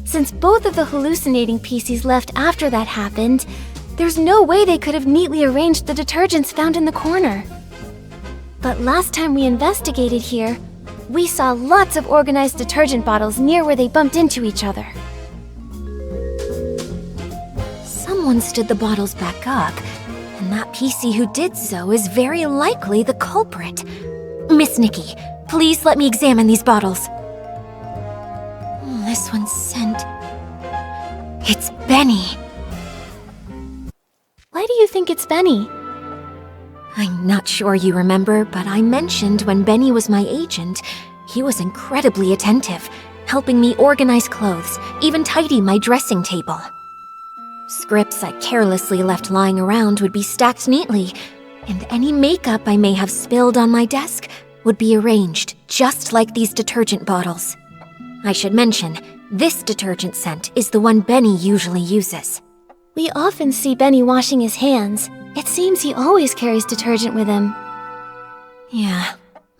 Since both of the hallucinating PCs left after that happened, there's no way they could have neatly arranged the detergents found in the corner. But last time we investigated here, we saw lots of organized detergent bottles near where they bumped into each other. Someone stood the bottles back up, and that PC who did so is very likely the culprit. Miss Nikki, please let me examine these bottles. This one's scent. It's Benny. Why do you think it's Benny? I'm not sure you remember, but I mentioned when Benny was my agent, he was incredibly attentive, helping me organize clothes, even tidy my dressing table. Scripts I carelessly left lying around would be stacked neatly, and any makeup I may have spilled on my desk would be arranged just like these detergent bottles. I should mention, this detergent scent is the one Benny usually uses. We often see Benny washing his hands. It seems he always carries detergent with him. Yeah,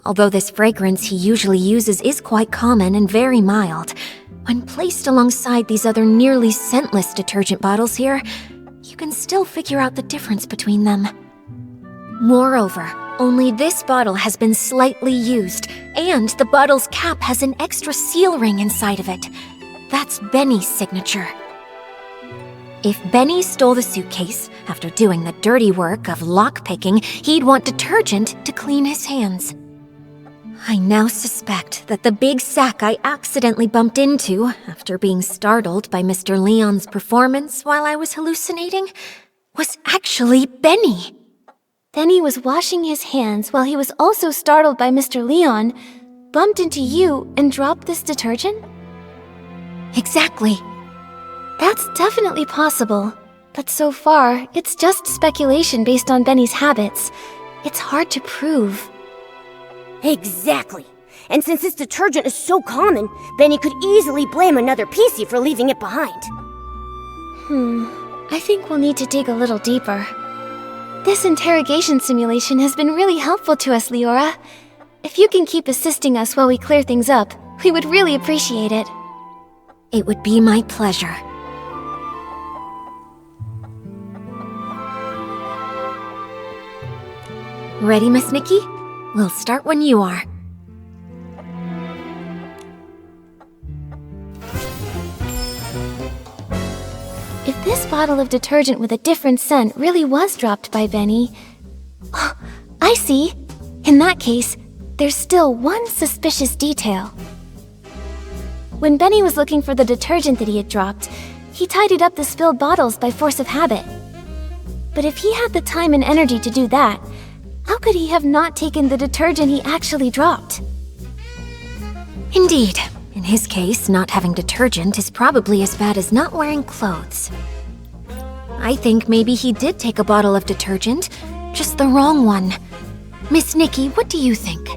although this fragrance he usually uses is quite common and very mild, when placed alongside these other nearly scentless detergent bottles here, you can still figure out the difference between them. Moreover, only this bottle has been slightly used, and the bottle's cap has an extra seal ring inside of it. That's Benny's signature. If Benny stole the suitcase, after doing the dirty work of lockpicking, he'd want detergent to clean his hands. I now suspect that the big sack I accidentally bumped into, after being startled by Mr. Leon's performance while I was hallucinating, was actually Benny. Benny was washing his hands while he was also startled by Mr. Leon, bumped into you, and dropped this detergent? Exactly. That's definitely possible. But so far, it's just speculation based on Benny's habits. It's hard to prove. Exactly. And since this detergent is so common, Benny could easily blame another PC for leaving it behind. I think we'll need to dig a little deeper. This interrogation simulation has been really helpful to us, Liora. If you can keep assisting us while we clear things up, we would really appreciate it. It would be my pleasure. Ready, Miss Nikki? We'll start when you are. bottle of detergent with a different scent really was dropped by Benny. Oh, I see. In that case, there's still one suspicious detail. When Benny was looking for the detergent that he had dropped, he tidied up the spilled bottles by force of habit. But if he had the time and energy to do that, how could he have not taken the detergent he actually dropped? Indeed. In his case, not having detergent is probably as bad as not wearing clothes. I think maybe he did take a bottle of detergent, just the wrong one. Miss Nikki, what do you think?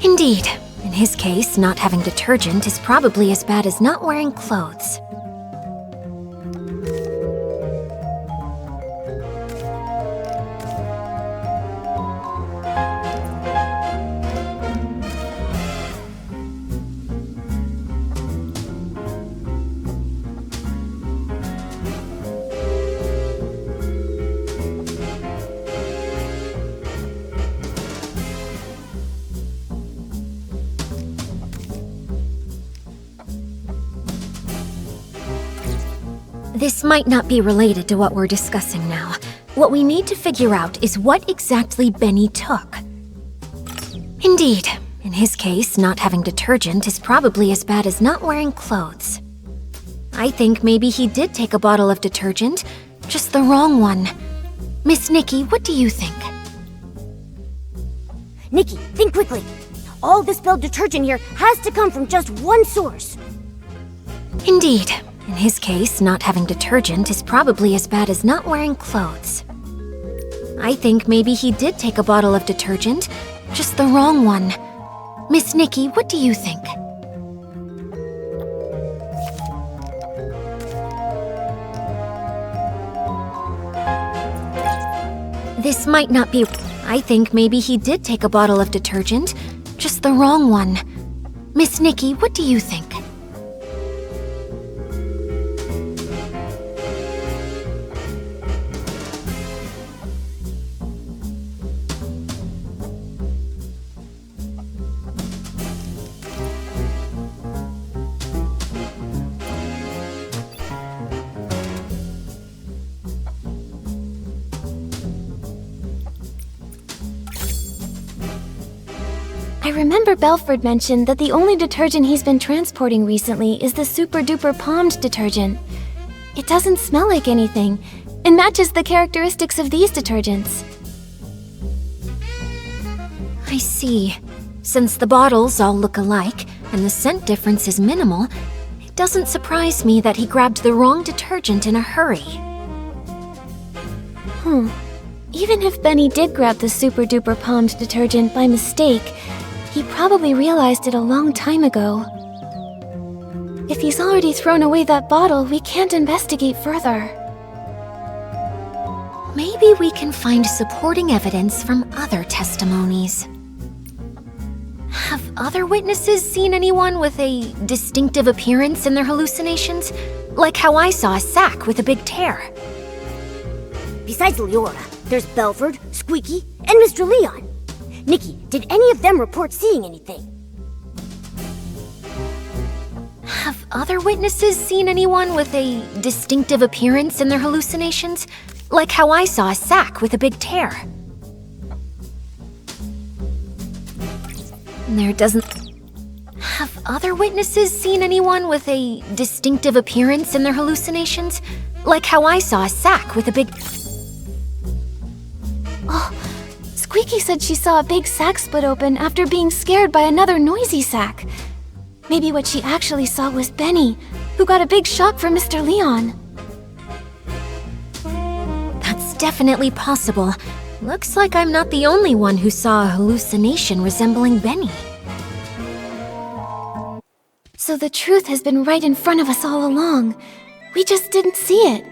Indeed. In his case, not having detergent is probably as bad as not wearing clothes. This might not be related to what we're discussing now. What we need to figure out is what exactly Benny took. Indeed. In his case, not having detergent is probably as bad as not wearing clothes. I think maybe he did take a bottle of detergent, just the wrong one. Miss Nikki, what do you think? Nikki, think quickly. All the spilled detergent here has to come from just one source. Indeed. In his case, not having detergent is probably as bad as not wearing clothes. I think maybe he did take a bottle of detergent, just the wrong one. Miss Nikki, what do you think? This might not be... I think maybe he did take a bottle of detergent, just the wrong one. Miss Nikki, what do you think? I remember Belford mentioned that the only detergent he's been transporting recently is the super-duper palmed detergent. It doesn't smell like anything, and matches the characteristics of these detergents. I see. Since the bottles all look alike, and the scent difference is minimal, it doesn't surprise me that he grabbed the wrong detergent in a hurry. Even if Benny did grab the super-duper palmed detergent by mistake, he probably realized it a long time ago. If he's already thrown away that bottle, we can't investigate further. Maybe we can find supporting evidence from other testimonies. Have other witnesses seen anyone with a distinctive appearance in their hallucinations? Like how I saw a sack with a big tear. Besides Liora, there's Belford, Squeaky, and Mr. Leon. Nikki, did any of them report seeing anything? Have other witnesses seen anyone with a distinctive appearance in their hallucinations? Like how I saw a sack with a big tear. There doesn't... Have other witnesses seen anyone with a distinctive appearance in their hallucinations? Like how I saw a sack with a big... Oh, Squeaky said she saw a big sack split open after being scared by another noisy sack. Maybe what she actually saw was Benny, who got a big shock from Mr. Leon. That's definitely possible. Looks like I'm not the only one who saw a hallucination resembling Benny. So the truth has been right in front of us all along. We just didn't see it.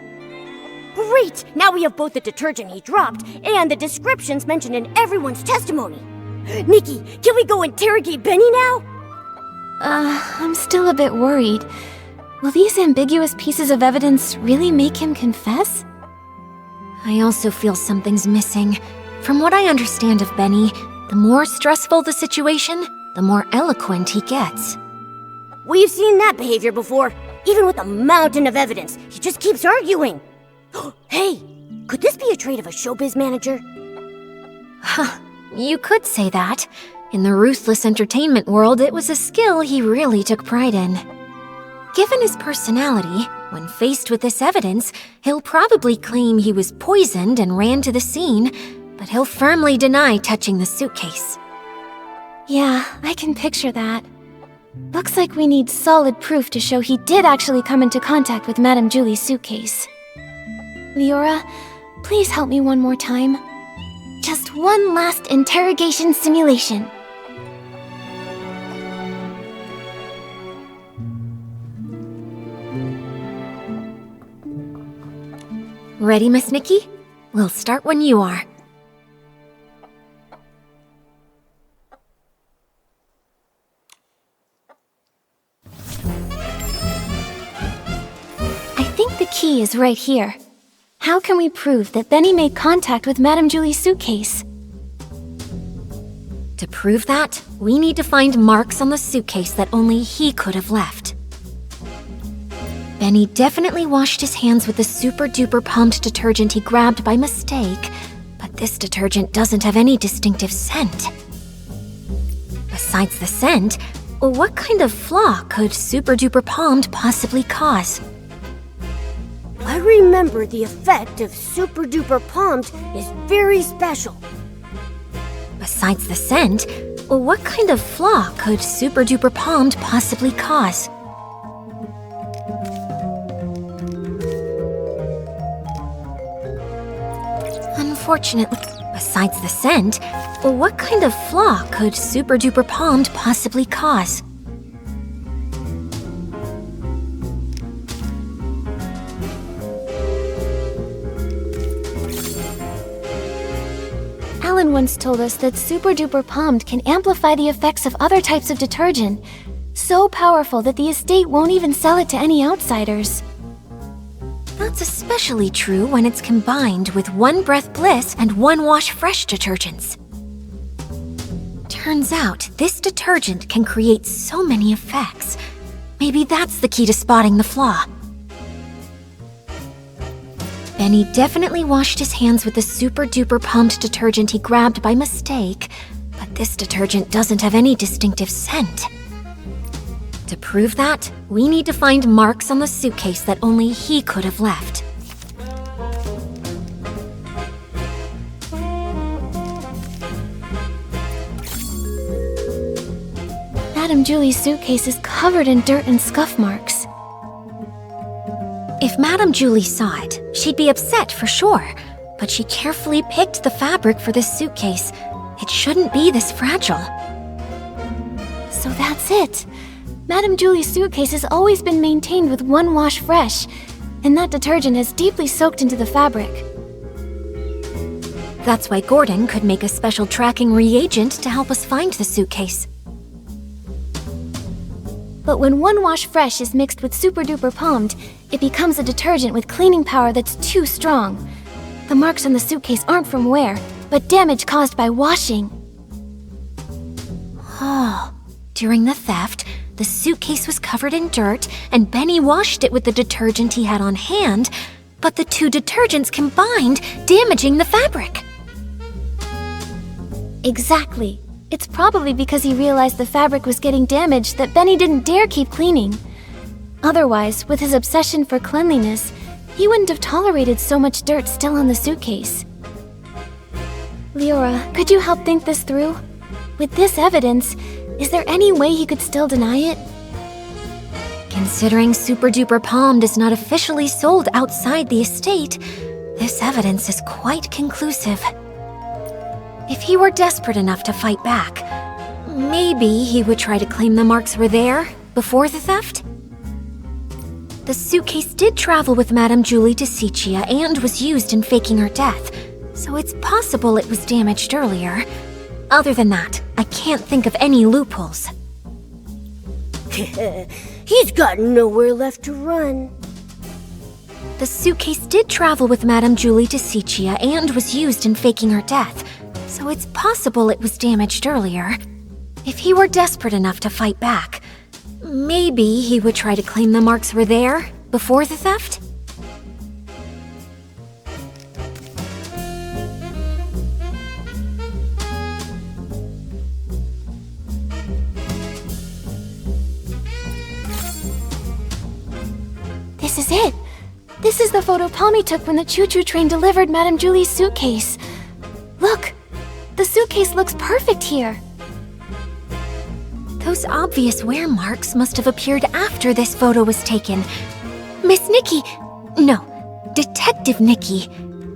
Great! Now we have both the detergent he dropped and the descriptions mentioned in everyone's testimony. Nikki, can we go interrogate Benny now? I'm still a bit worried. Will these ambiguous pieces of evidence really make him confess? I also feel something's missing. From what I understand of Benny, the more stressful the situation, the more eloquent he gets. We've seen that behavior before. Even with a mountain of evidence, he just keeps arguing. Hey, could this be a trait of a showbiz manager? You could say that. In the ruthless entertainment world, it was a skill he really took pride in. Given his personality, when faced with this evidence, he'll probably claim he was poisoned and ran to the scene, but he'll firmly deny touching the suitcase. Yeah, I can picture that. Looks like we need solid proof to show he did actually come into contact with Madame Julie's suitcase. Liora, please help me one more time. Just one last interrogation simulation. Ready, Miss Nikki? We'll start when you are. I think the key is right here. How can we prove that Benny made contact with Madame Julie's suitcase? To prove that, we need to find marks on the suitcase that only he could have left. Benny definitely washed his hands with the super-duper pumped detergent he grabbed by mistake, but this detergent doesn't have any distinctive scent. Besides the scent, what kind of flaw could super-duper palmed possibly cause? I remember the effect of super duper pumped is very special. Besides the scent, what kind of flaw could super-duper palmed possibly cause? Unfortunately, besides the scent, what kind of flaw could super-duper palmed possibly cause? Alan once told us that Super Duper Palmed can amplify the effects of other types of detergent, so powerful that the estate won't even sell it to any outsiders. That's especially true when it's combined with One Breath Bliss and One Wash Fresh detergents. Turns out, this detergent can create so many effects. Maybe that's the key to spotting the flaw. Benny definitely washed his hands with the super-duper pumped detergent he grabbed by mistake, but this detergent doesn't have any distinctive scent. To prove that, we need to find marks on the suitcase that only he could have left. Madame Julie's suitcase is covered in dirt and scuff marks. If Madame Julie saw it, she'd be upset for sure, but she carefully picked the fabric for this suitcase. It shouldn't be this fragile. So that's it. Madame Julie's suitcase has always been maintained with One Wash Fresh, and that detergent has deeply soaked into the fabric. That's why Gordon could make a special tracking reagent to help us find the suitcase. But when One Wash Fresh is mixed with Super Duper Palmed, it becomes a detergent with cleaning power that's too strong. The marks on the suitcase aren't from wear, but damage caused by washing. Oh, during the theft, the suitcase was covered in dirt, and Benny washed it with the detergent he had on hand, but the two detergents combined, damaging the fabric. Exactly. It's probably because he realized the fabric was getting damaged that Benny didn't dare keep cleaning. Otherwise, with his obsession for cleanliness, he wouldn't have tolerated so much dirt still on the suitcase. Liora, could you help think this through? With this evidence, is there any way he could still deny it? Considering Super Duper Palmed is not officially sold outside the estate, this evidence is quite conclusive. If he were desperate enough to fight back, maybe he would try to claim the marks were there before the theft? The suitcase did travel with Madame Julie to Sicia and was used in faking her death, so it's possible it was damaged earlier. Other than that, I can't think of any loopholes. He's got nowhere left to run. The suitcase did travel with Madame Julie to Sicia and was used in faking her death, so it's possible it was damaged earlier. If he were desperate enough to fight back, Maybe he would try to claim the marks were there before the theft? This is it. This is the photo Palmy took when the choo-choo train delivered Madame Julie's suitcase. Look, the suitcase looks perfect here. Those obvious wear marks must have appeared after this photo was taken. Miss Nikki! No, Detective Nikki.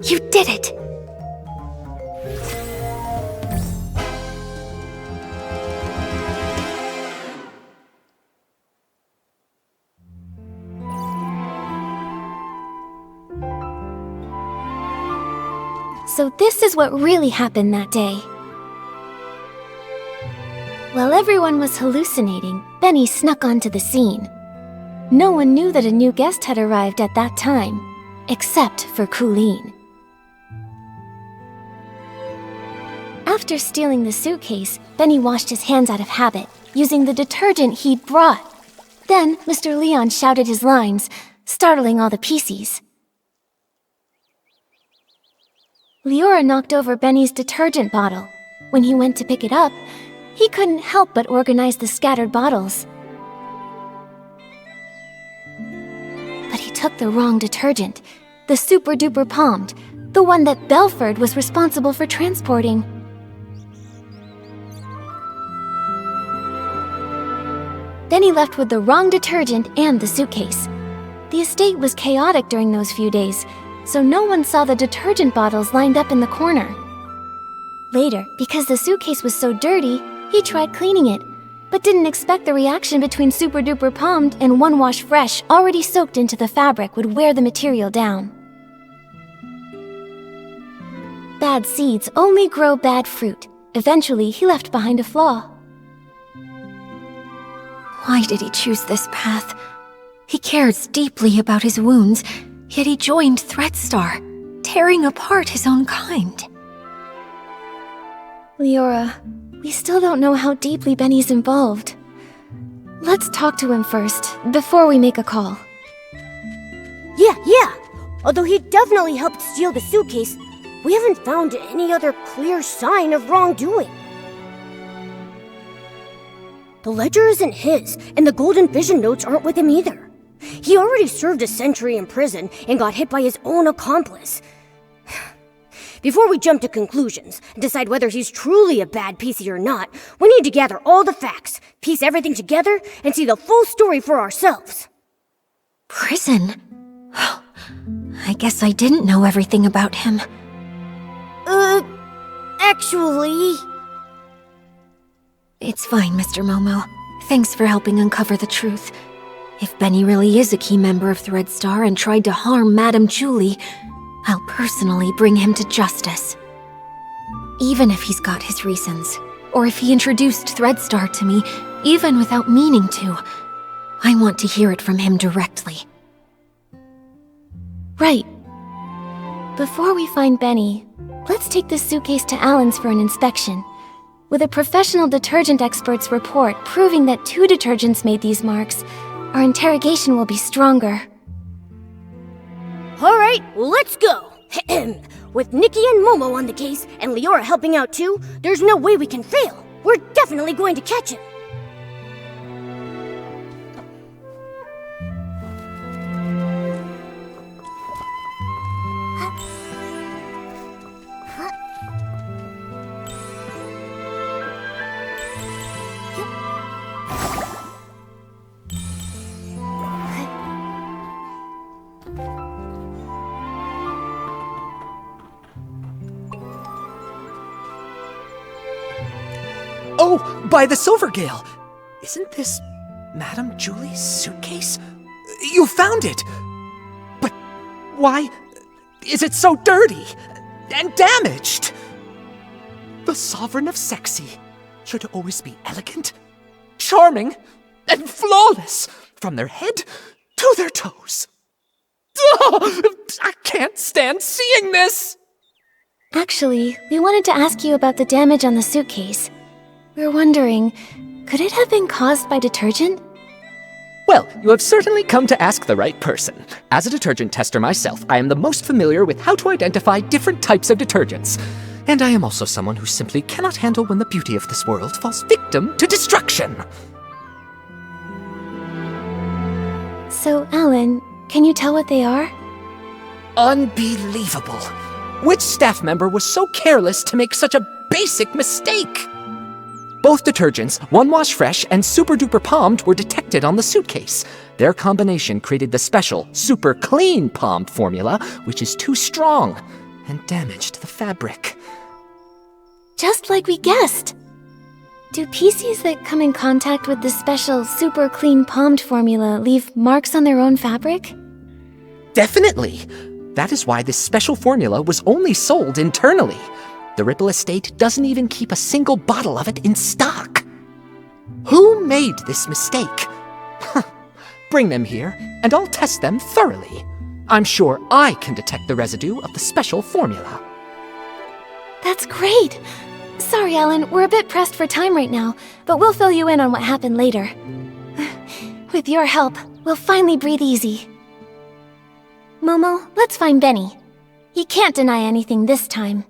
You did it! So this is what really happened that day. While everyone was hallucinating, Benny snuck onto the scene. No one knew that a new guest had arrived at that time, except for Coolyn. After stealing the suitcase, Benny washed his hands out of habit, using the detergent he'd brought. Then Mr. Leon shouted his lines, startling all the PCs. Liora knocked over Benny's detergent bottle. When he went to pick it up, he couldn't help but organize the scattered bottles. But he took the wrong detergent, the super-duper palmed, the one that Belford was responsible for transporting. Benny left with the wrong detergent and the suitcase. The estate was chaotic during those few days, so no one saw the detergent bottles lined up in the corner. Later, because the suitcase was so dirty, he tried cleaning it, but didn't expect the reaction between Super Duper Palmed and One Wash Fresh already soaked into the fabric would wear the material down. Bad seeds only grow bad fruit. Eventually, he left behind a flaw. Why did he choose this path? He cares deeply about his wounds, yet he joined Threadstar, tearing apart his own kind. Liora, we still don't know how deeply Benny's involved. Let's talk to him first, before we make a call. Yeah. Although he definitely helped steal the suitcase, we haven't found any other clear sign of wrongdoing. The ledger isn't his, and the Golden Vision notes aren't with him either. He already served a century in prison and got hit by his own accomplice. Before we jump to conclusions and decide whether he's truly a bad PC or not, we need to gather all the facts, piece everything together, and see the full story for ourselves. Prison? I guess I didn't know everything about him. Actually... It's fine, Mr. Momo. Thanks for helping uncover the truth. If Benny really is a key member of Threadstar and tried to harm Madame Julie, I'll personally bring him to justice. Even if he's got his reasons, or if he introduced Threadstar to me, even without meaning to, I want to hear it from him directly. Right. Before we find Benny, let's take this suitcase to Alan's for an inspection. With a professional detergent expert's report proving that 2 detergents made these marks, our interrogation will be stronger. Alright, let's go! With Nikki and Momo on the case, and Liora helping out too, there's no way we can fail. We're definitely going to catch him. Oh, by the Silvergale! Isn't this Madame Julie's suitcase? You found it! But why is it so dirty and damaged? The Sovereign of Sexy should always be elegant, charming, and flawless from their head to their toes. Oh, I can't stand seeing this! Actually, we wanted to ask you about the damage on the suitcase. We're wondering, could it have been caused by detergent? Well, you have certainly come to ask the right person. As a detergent tester myself, I am the most familiar with how to identify different types of detergents. And I am also someone who simply cannot handle when the beauty of this world falls victim to destruction. So, Alan, can you tell what they are? Unbelievable. Which staff member was so careless to make such a basic mistake? Both detergents, One Wash Fresh and Super Duper Palmed, were detected on the suitcase. Their combination created the special Super Clean Palmed formula, which is too strong and damaged the fabric. Just like we guessed. Do PCs that come in contact with the special Super Clean Palmed formula leave marks on their own fabric? Definitely. That is why this special formula was only sold internally. The Ripple estate doesn't even keep a single bottle of it in stock. Who made this mistake? Bring them here, and I'll test them thoroughly. I'm sure I can detect the residue of the special formula. That's great! Sorry, Alan, we're a bit pressed for time right now, but we'll fill you in on what happened later. With your help, we'll finally breathe easy. Momo, let's find Benny. He can't deny anything this time.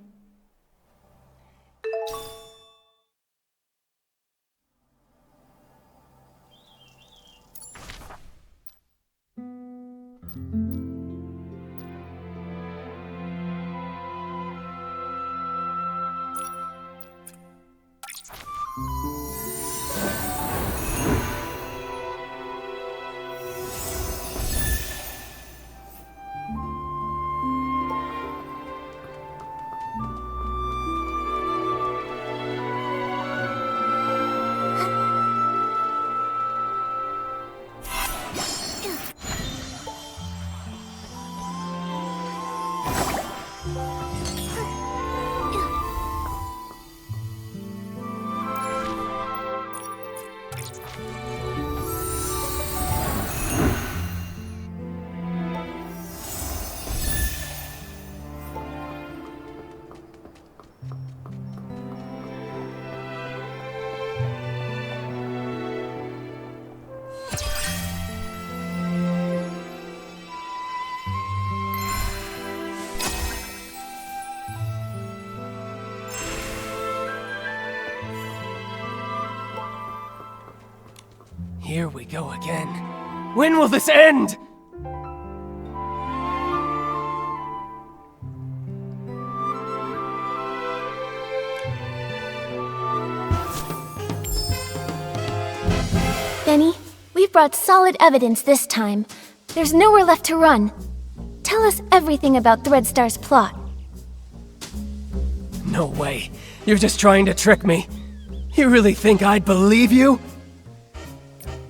Here we go again. When will this end? Benny, we've brought solid evidence this time. There's nowhere left to run. Tell us everything about Threadstar's plot. No way. You're just trying to trick me. You really think I'd believe you?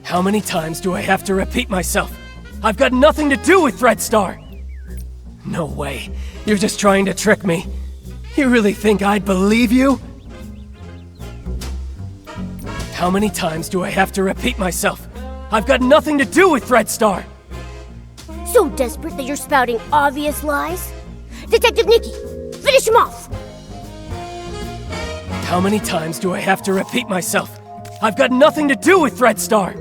How many times do I have to repeat myself? I've got nothing to do with Threadstar! No way. You're just trying to trick me. You really think I'd believe you? How many times do I have to repeat myself? I've got nothing to do with Threadstar! So desperate that you're spouting obvious lies? Detective Nikki, finish him off! How many times do I have to repeat myself? I've got nothing to do with Threadstar!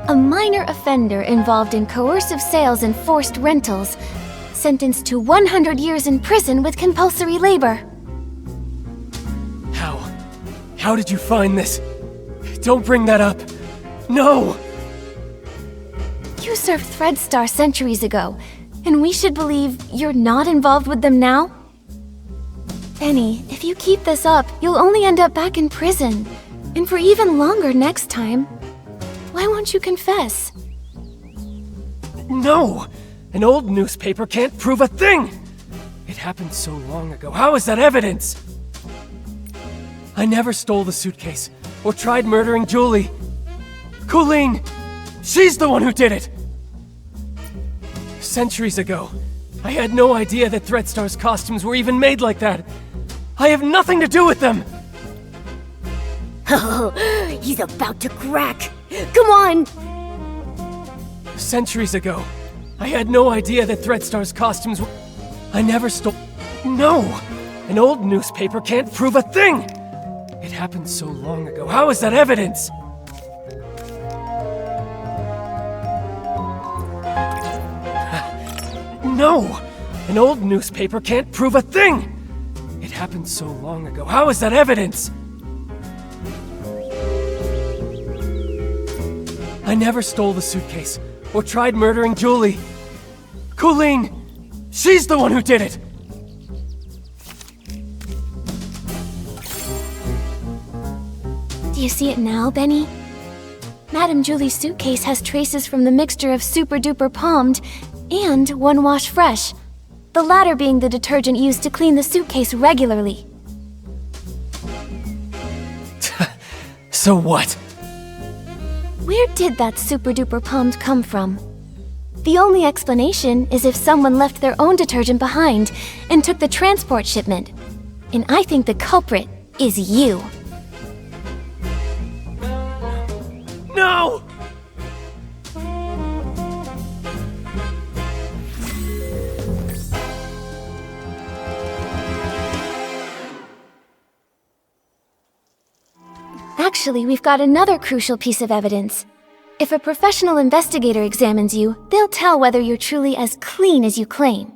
A minor offender involved in coercive sales and forced rentals, sentenced to 100 years in prison with compulsory labor. How did you find this? Don't bring that up. No! You served Threadstar centuries ago, and we should believe you're not involved with them now? Benny, if you keep this up, you'll only end up back in prison, and for even longer next time. Why won't you confess? No! An old newspaper can't prove a thing! It happened so long ago. How is that evidence? I never stole the suitcase, or tried murdering Julie. Coolyn! She's the one who did it! Centuries ago, I had no idea that Threadstar's costumes were even made like that. I have nothing to do with them! Oh, he's about to crack! Come on! Centuries ago, I had no idea that Threadstar's costumes were... I never stole... No! An old newspaper can't prove a thing! It It happened so long ago. How is that evidence? No! An old newspaper can't prove a thing! It happened so long ago. How is that evidence? I never stole the suitcase or tried murdering Julie. Coolyn! She's the one who did it! Do you see it now, Benny? Madame Julie's suitcase has traces from the mixture of Super Duper Palmed and One Wash Fresh, the latter being the detergent used to clean the suitcase regularly. So what? Where did that Super Duper Palmed come from? The only explanation is if someone left their own detergent behind and took the transport shipment. And I think the culprit is you. No! Actually, we've got another crucial piece of evidence. If a professional investigator examines you, they'll tell whether you're truly as clean as you claim.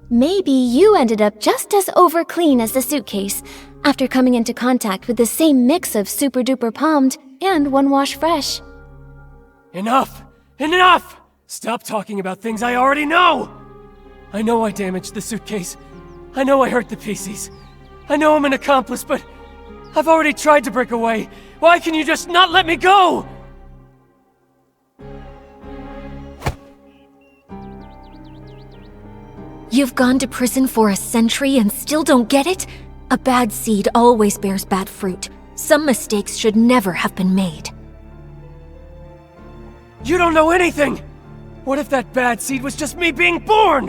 Maybe you ended up just as over-clean as the suitcase after coming into contact with the same mix of Super Duper Palmed and One Wash Fresh. Enough! Enough! Stop talking about things I already know! I know I damaged the suitcase. I know I hurt the pieces. I know I'm an accomplice, but I've already tried to break away. Why can you just not let me go? You've gone to prison for a century and still don't get it? A bad seed always bears bad fruit. Some mistakes should never have been made. You don't know anything! What if that bad seed was just me being born?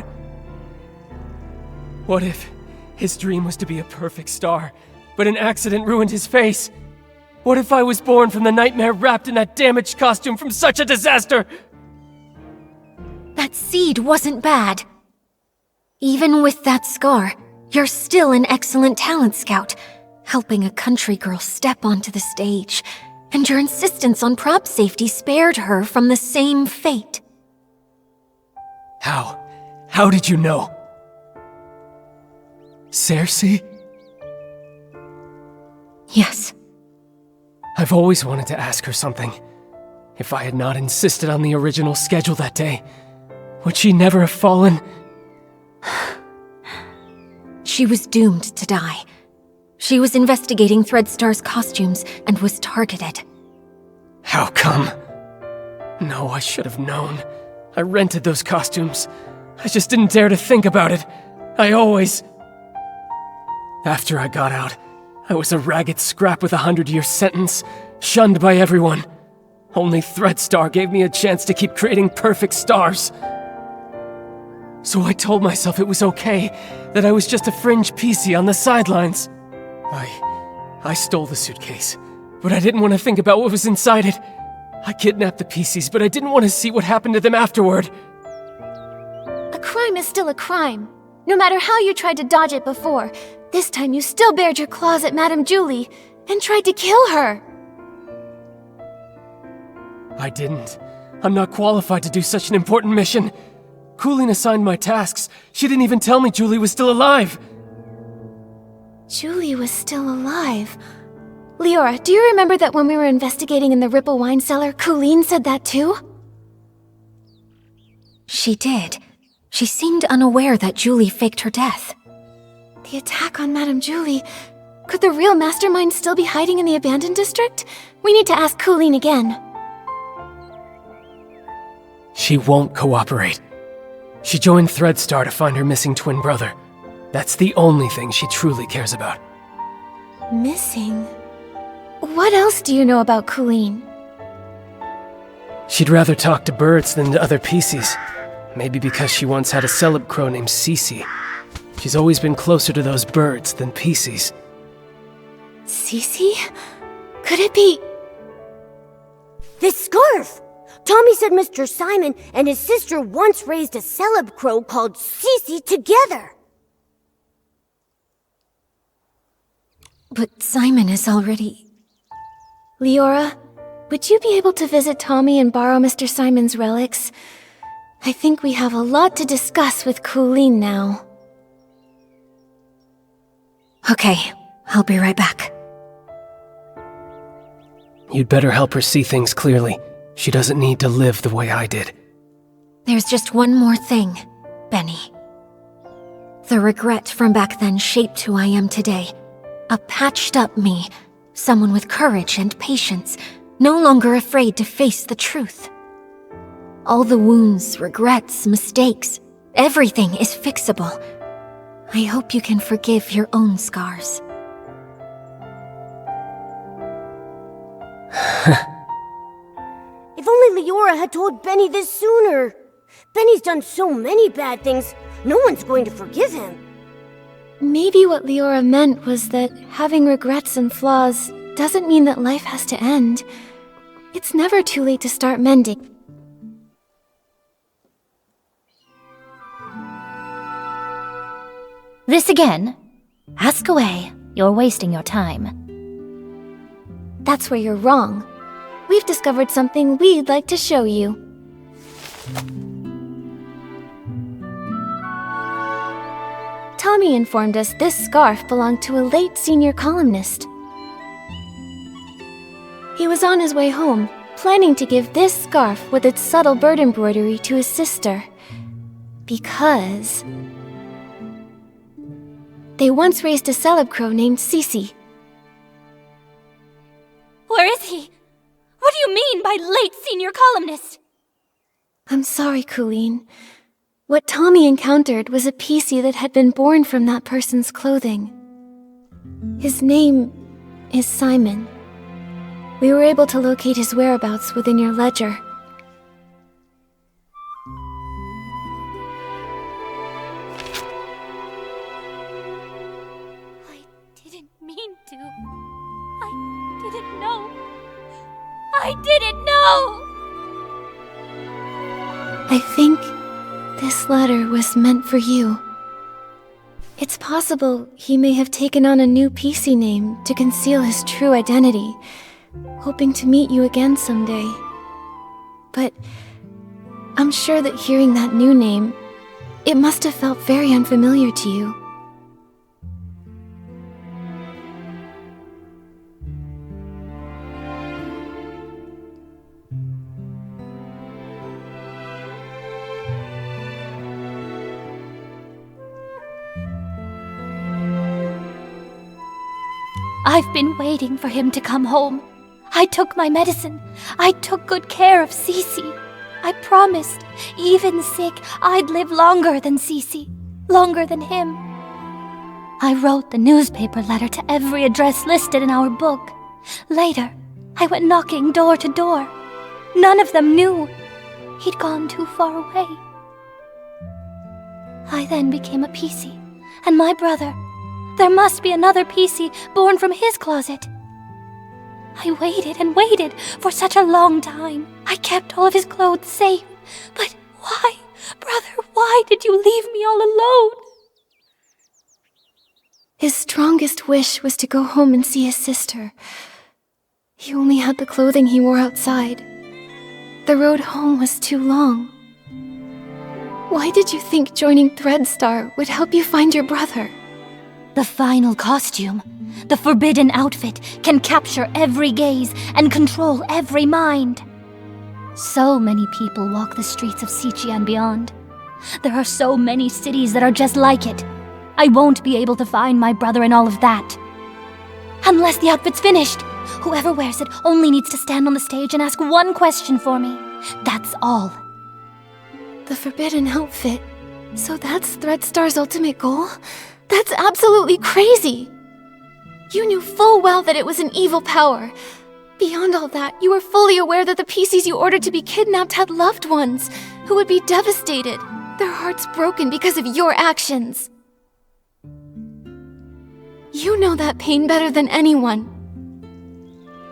What if his dream was to be a perfect star, but an accident ruined his face? What if I was born from the nightmare wrapped in that damaged costume from such a disaster? That seed wasn't bad. Even with that scar, you're still an excellent talent scout, helping a country girl step onto the stage, and your insistence on prop safety spared her from the same fate. How? How did you know? Cersei? Yes. I've always wanted to ask her something. If I had not insisted on the original schedule that day, would she never have fallen? She was doomed to die. She was investigating Threadstar's costumes and was targeted. How come? No, I should have known. I rented those costumes. I just didn't dare to think about it. After I got out, I was a ragged scrap with a 100-year sentence, shunned by everyone. Only Threadstar gave me a chance to keep creating perfect stars. So I told myself it was okay, that I was just a fringe PC on the sidelines. I stole the suitcase, but I didn't want to think about what was inside it. I kidnapped the PCs, but I didn't want to see what happened to them afterward. A crime is still a crime. No matter how you tried to dodge it before, this time you still bared your claws at Madame Julie and tried to kill her. I didn't. I'm not qualified to do such an important mission. Coolyn assigned my tasks. She didn't even tell me Julie was still alive. Julie was still alive. Liora, do you remember that when we were investigating in the Ripple wine cellar, Coolyn said that too? She did. She seemed unaware that Julie faked her death. The attack on Madame Julie. Could the real mastermind still be hiding in the abandoned district? We need to ask Coolyn again. She won't cooperate. She joined Threadstar to find her missing twin brother. That's the only thing she truly cares about. Missing? What else do you know about Coolyn? She'd rather talk to birds than to other PCs. Maybe because she once had a celeb crow named Cece. She's always been closer to those birds than PCs. Cece? Could it be... This scarf! Tommy said Mr. Simon and his sister once raised a celeb crow called Cece together. But Simon is already... Liora, would you be able to visit Tommy and borrow Mr. Simon's relics? I think we have a lot to discuss with Coolyn now. Okay, I'll be right back. You'd better help her see things clearly. She doesn't need to live the way I did. There's just one more thing, Benny. The regret from back then shaped who I am today. A patched-up me, someone with courage and patience, no longer afraid to face the truth. All the wounds, regrets, mistakes, everything is fixable. I hope you can forgive your own scars. If only Liora had told Benny this sooner. Benny's done so many bad things, no one's going to forgive him. Maybe what Liora meant was that having regrets and flaws doesn't mean that life has to end. It's never too late to start mending. This again? Ask away. You're wasting your time. That's where you're wrong. We've discovered something we'd like to show you. Tommy informed us this scarf belonged to a late senior columnist. He was on his way home, planning to give this scarf with its subtle bird embroidery to his sister. Because... they once raised a celeb crow named Cece. Where is he? What do you mean by late senior columnist? I'm sorry, Coolyn. What Tommy encountered was a PC that had been born from that person's clothing. His name is Simon. We were able to locate his whereabouts within your ledger. I didn't mean to. I didn't know. I didn't know! I think this letter was meant for you. It's possible he may have taken on a new PC name to conceal his true identity, hoping to meet you again someday. But I'm sure that hearing that new name, it must have felt very unfamiliar to you. I've been waiting for him to come home. I took my medicine. I took good care of Cece. I promised, even sick, I'd live longer than Cece, longer than him. I wrote the newspaper letter to every address listed in our book. Later, I went knocking door to door. None of them knew. He'd gone too far away. I then became a PC, and my brother. There must be another PC born from his closet. I waited and waited for such a long time. I kept all of his clothes safe. But why, brother, why did you leave me all alone? His strongest wish was to go home and see his sister. He only had the clothing he wore outside. The road home was too long. Why did you think joining Threadstar would help you find your brother? The final costume, the forbidden outfit, can capture every gaze and control every mind. So many people walk the streets of Sichi and beyond. There are so many cities that are just like it. I won't be able to find my brother in all of that. Unless the outfit's finished. Whoever wears it only needs to stand on the stage and ask one question for me. That's all. The forbidden outfit. So that's Threadstar's ultimate goal? That's absolutely crazy! You knew full well that it was an evil power. Beyond all that, you were fully aware that the PCs you ordered to be kidnapped had loved ones who would be devastated, their hearts broken because of your actions. You know that pain better than anyone.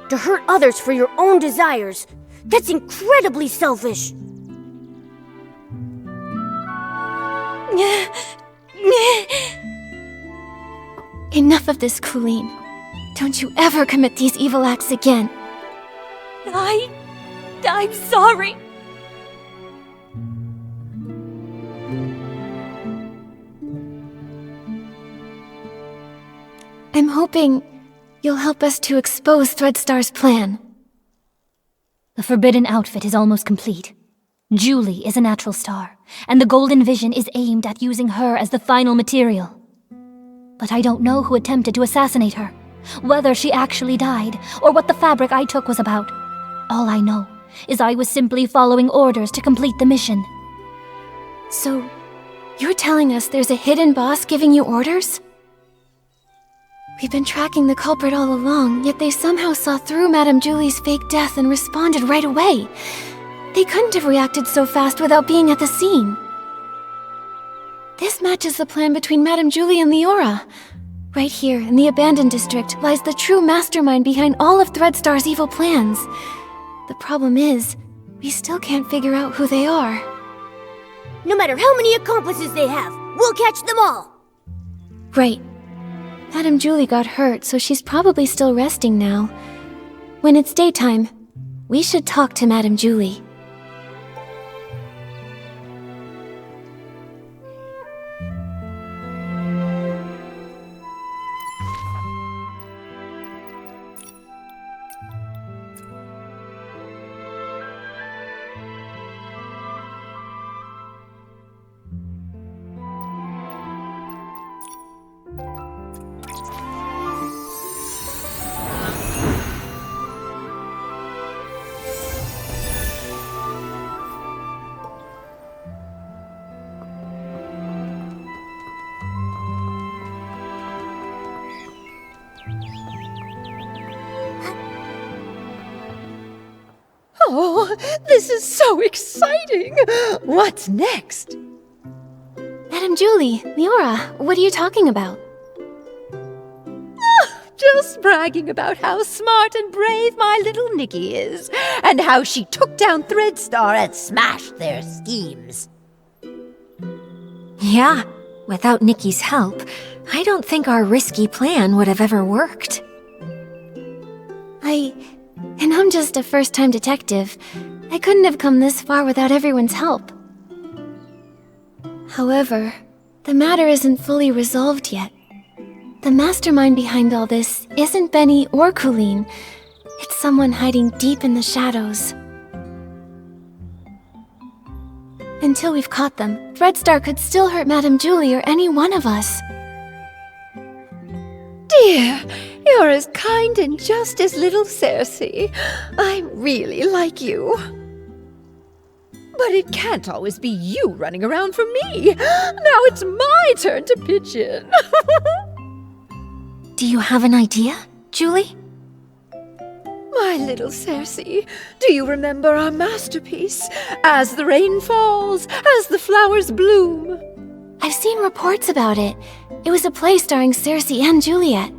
To hurt others for your own desires, that's incredibly selfish. Enough of this, Coolyn. Don't you ever commit these evil acts again. I'm sorry. I'm hoping you'll help us to expose Threadstar's plan. The forbidden outfit is almost complete. Julie is a natural star, and the golden vision is aimed at using her as the final material. But I don't know who attempted to assassinate her, whether she actually died, or what the fabric I took was about. All I know is I was simply following orders to complete the mission. So, you're telling us there's a hidden boss giving you orders? We've been tracking the culprit all along, yet they somehow saw through Madame Julie's fake death and responded right away. They couldn't have reacted so fast without being at the scene. This matches the plan between Madame Julie and Liora. Right here, in the abandoned district, lies the true mastermind behind all of Threadstar's evil plans. The problem is, we still can't figure out who they are. No matter how many accomplices they have, we'll catch them all! Right. Madame Julie got hurt, so she's probably still resting now. When it's daytime, we should talk to Madame Julie. Oh, this is so exciting! What's next? Madame Julie, Liora, what are you talking about? Just bragging about how smart and brave my little Nikki is, and how she took down Threadstar and smashed their schemes. Yeah, without Nikki's help, I don't think our risky plan would have ever worked. And I'm just a first-time detective. I couldn't have come this far without everyone's help. However, the matter isn't fully resolved yet. The mastermind behind all this isn't Benny or Coolyn. It's someone hiding deep in the shadows. Until we've caught them, Threadstar could still hurt Madame Julie or any one of us. Dear, you're as kind and just as little Cersei. I really like you. But it can't always be you running around for me. Now it's my turn to pitch in. Do you have an idea, Julie? My little Cersei, do you remember our masterpiece? As the rain falls, as the flowers bloom. I've seen reports about it. It was a play starring Cersei and Juliet.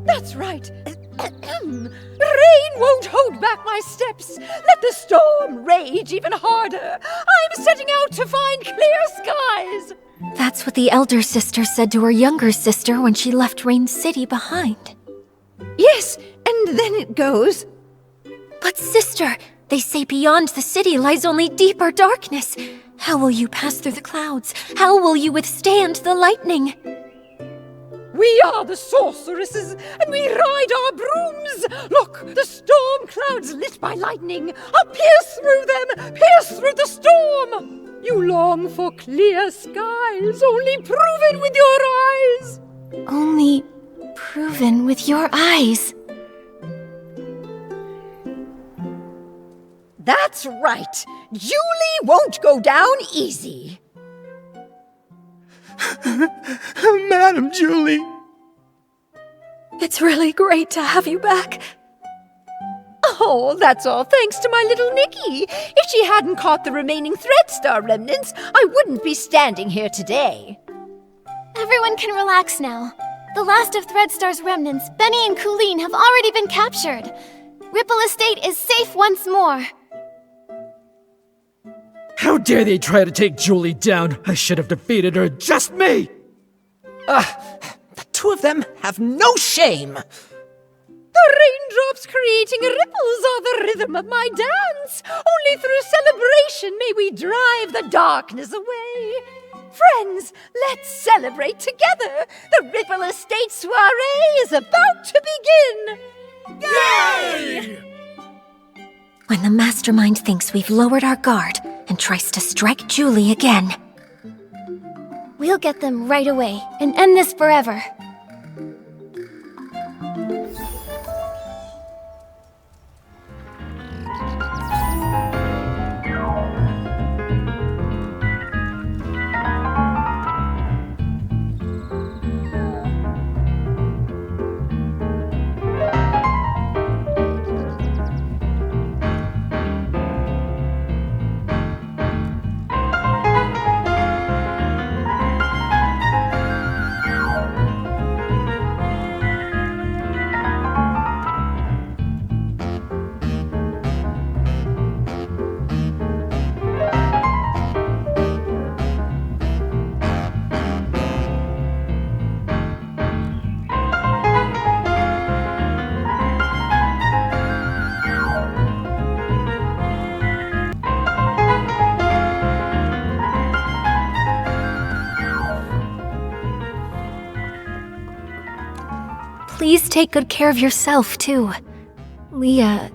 That's right. Rain won't hold back my steps. Let the storm rage even harder. I'm setting out to find clear skies. That's what the elder sister said to her younger sister when she left Rain City behind. Yes, and then it goes. But sister, they say beyond the city lies only deeper darkness. How will you pass through the clouds? How will you withstand the lightning? We are the sorceresses, and we ride our brooms. Look, the storm clouds lit by lightning. I'll pierce through them, pierce through the storm. You long for clear skies, only proven with your eyes. Only proven with your eyes. That's right. Julie won't go down easy. Madam Julie. It's really great to have you back. Oh, that's all thanks to my little Nikki. If she hadn't caught the remaining Threadstar remnants, I wouldn't be standing here today. Everyone can relax now. The last of Threadstar's remnants, Benny and Coolyn, have already been captured. Ripple Estate is safe once more. How dare they try to take Julie down? I should have defeated her, just me! The two of them have no shame. The raindrops creating ripples are the rhythm of my dance. Only through celebration may we drive the darkness away. Friends, let's celebrate together. The Ripple Estate soiree is about to begin. Yay! When the mastermind thinks we've lowered our guard and tries to strike Julie again, We'll get them right away and end this forever. please take good care of yourself, too. Leah,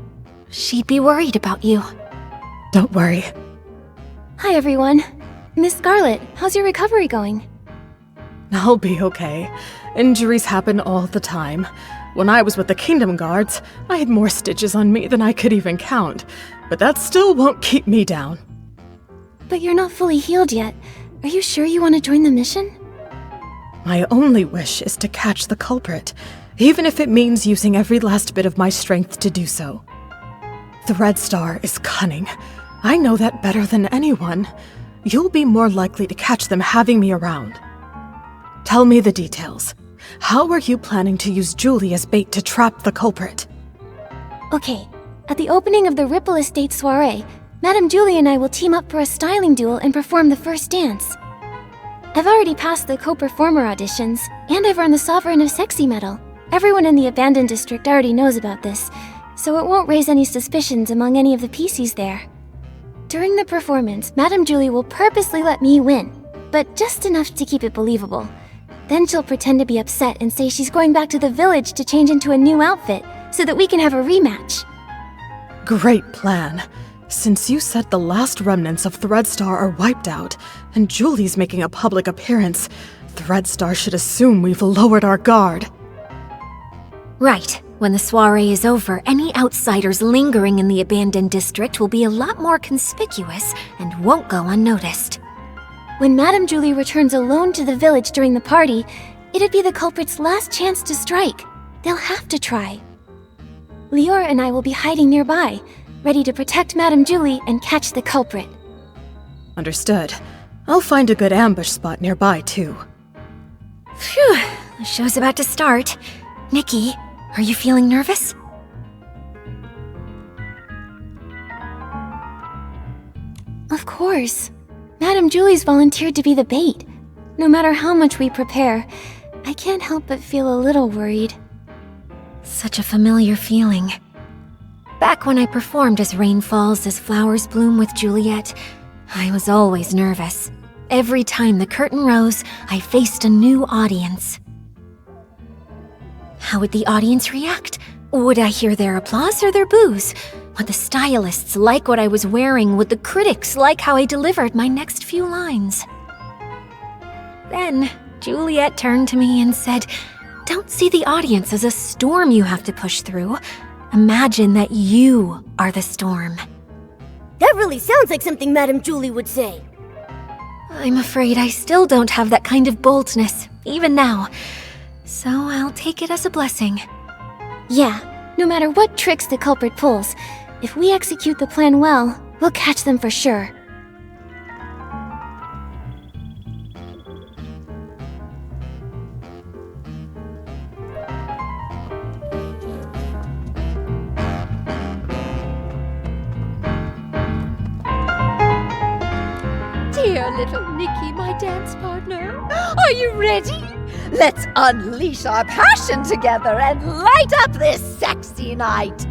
she'd be worried about you. Don't worry. Hi, everyone. Miss Scarlet, how's your recovery going? I'll be okay. Injuries happen all the time. When I was with the Kingdom Guards, I had more stitches on me than I could even count. But that still won't keep me down. But you're not fully healed yet. Are you sure you want to join the mission? My only wish is to catch the culprit, even if it means using every last bit of my strength to do so. Threadstar is cunning. I know that better than anyone. You'll be more likely to catch them having me around. Tell me the details. How are you planning to use Julie as bait to trap the culprit? Okay, at the opening of the Ripple Estate soiree, Madame Julie and I will team up for a styling duel and perform the first dance. I've already passed the co-performer auditions, and I've earned the Sovereign of Sexy medal. Everyone in the abandoned district already knows about this, so it won't raise any suspicions among any of the PCs there. During the performance, Madame Julie will purposely let me win, but just enough to keep it believable. Then she'll pretend to be upset and say she's going back to the village to change into a new outfit, so that we can have a rematch. Great plan. Since you said the last remnants of Threadstar are wiped out, and Julie's making a public appearance, Threadstar should assume we've lowered our guard. Right. When the soiree is over, any outsiders lingering in the abandoned district will be a lot more conspicuous and won't go unnoticed. When Madame Julie returns alone to the village during the party, it'd be the culprit's last chance to strike. They'll have to try. Liora and I will be hiding nearby, ready to protect Madame Julie and catch the culprit. Understood. I'll find a good ambush spot nearby, too. Phew, the show's about to start. Nikki, are you feeling nervous? Of course. Madame Julie's volunteered to be the bait. No matter how much we prepare, I can't help but feel a little worried. Such a familiar feeling. Back when I performed as Rain Falls as Flowers Bloom with Juliet, I was always nervous. Every time the curtain rose, I faced a new audience. How would the audience react? Would I hear their applause or their boos? Would the stylists like what I was wearing? Would the critics like how I delivered my next few lines? Then, Juliet turned to me and said, "Don't see the audience as a storm you have to push through. Imagine that you are the storm." That really sounds like something Madame Julie would say. I'm afraid I still don't have that kind of boldness, even now. So I'll take it as a blessing. Yeah, no matter what tricks the culprit pulls, if we execute the plan well, we'll catch them for sure. Dear little Nikki, my dance partner, are you ready? Let's unleash our passion together and light up this sexy night.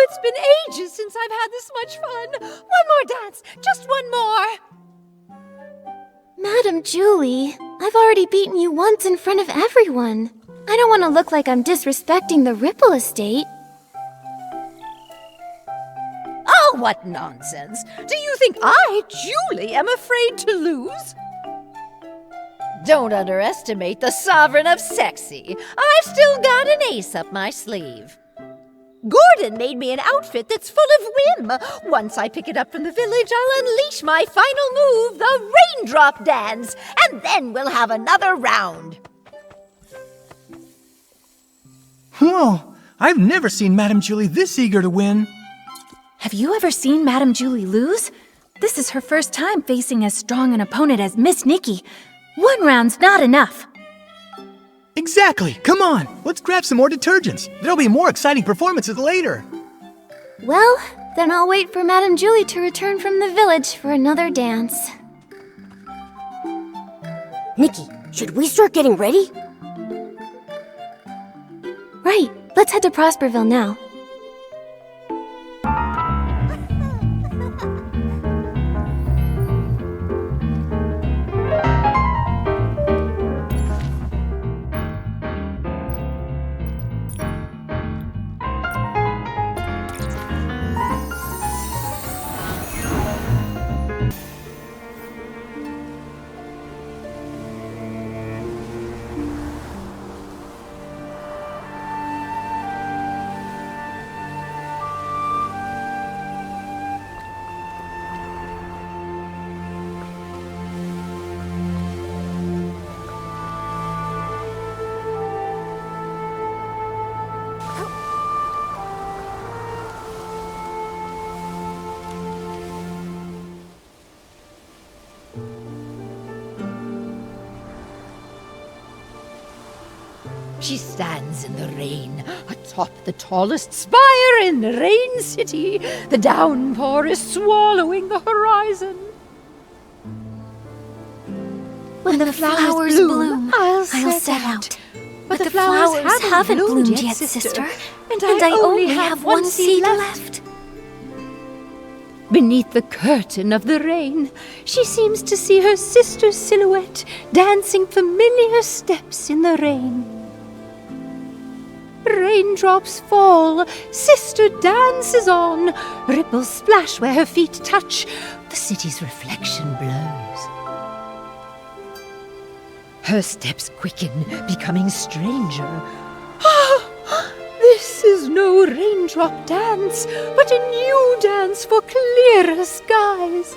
It's been ages since I've had this much fun. One more dance, just one more. Madam Julie, I've already beaten you once in front of everyone. I don't want to look like I'm disrespecting the Ripple Estate. Oh, what nonsense. Do you think I, Julie, am afraid to lose? Don't underestimate the sovereign of sexy. I've still got an ace up my sleeve. Gordon made me an outfit that's full of whim. Once I pick it up from the village, I'll unleash my final move, the raindrop dance, and then we'll have another round. Whoa, I've never seen Madame Julie this eager to win. Have you ever seen Madame Julie lose? This is her first time facing as strong an opponent as Miss Nikki. One round's not enough. Exactly. Come on, let's grab some more detergents. There'll be more exciting performances later. Well, then I'll wait for Madam Julie to return from the village for another dance. Nikki, should we start getting ready? Right, let's head to Prosperville now. She stands in the rain, atop the tallest spire in Rain City. The downpour is swallowing the horizon. When the flowers bloom, I'll set out. But the flowers haven't bloomed yet, sister. And I only have one seed left. Beneath the curtain of the rain, she seems to see her sister's silhouette dancing familiar steps in the rain. Raindrops fall, sister dances on, ripples splash where her feet touch, the city's reflection blurs. Her steps quicken, becoming stranger. This is no raindrop dance, but a new dance for clearer skies.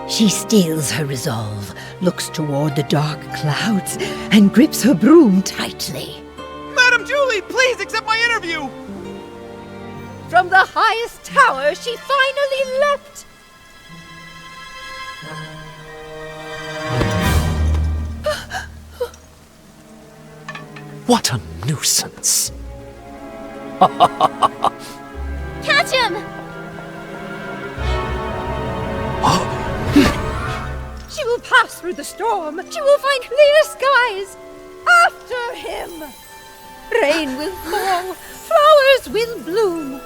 She steels her resolve, looks toward the dark clouds, and grips her broom tightly. Madam Julie, please accept my interview! From the highest tower she finally leapt. What a nuisance. Catch him! She will pass through the storm. She will find clear skies. After him! Rain will fall. Flowers will bloom.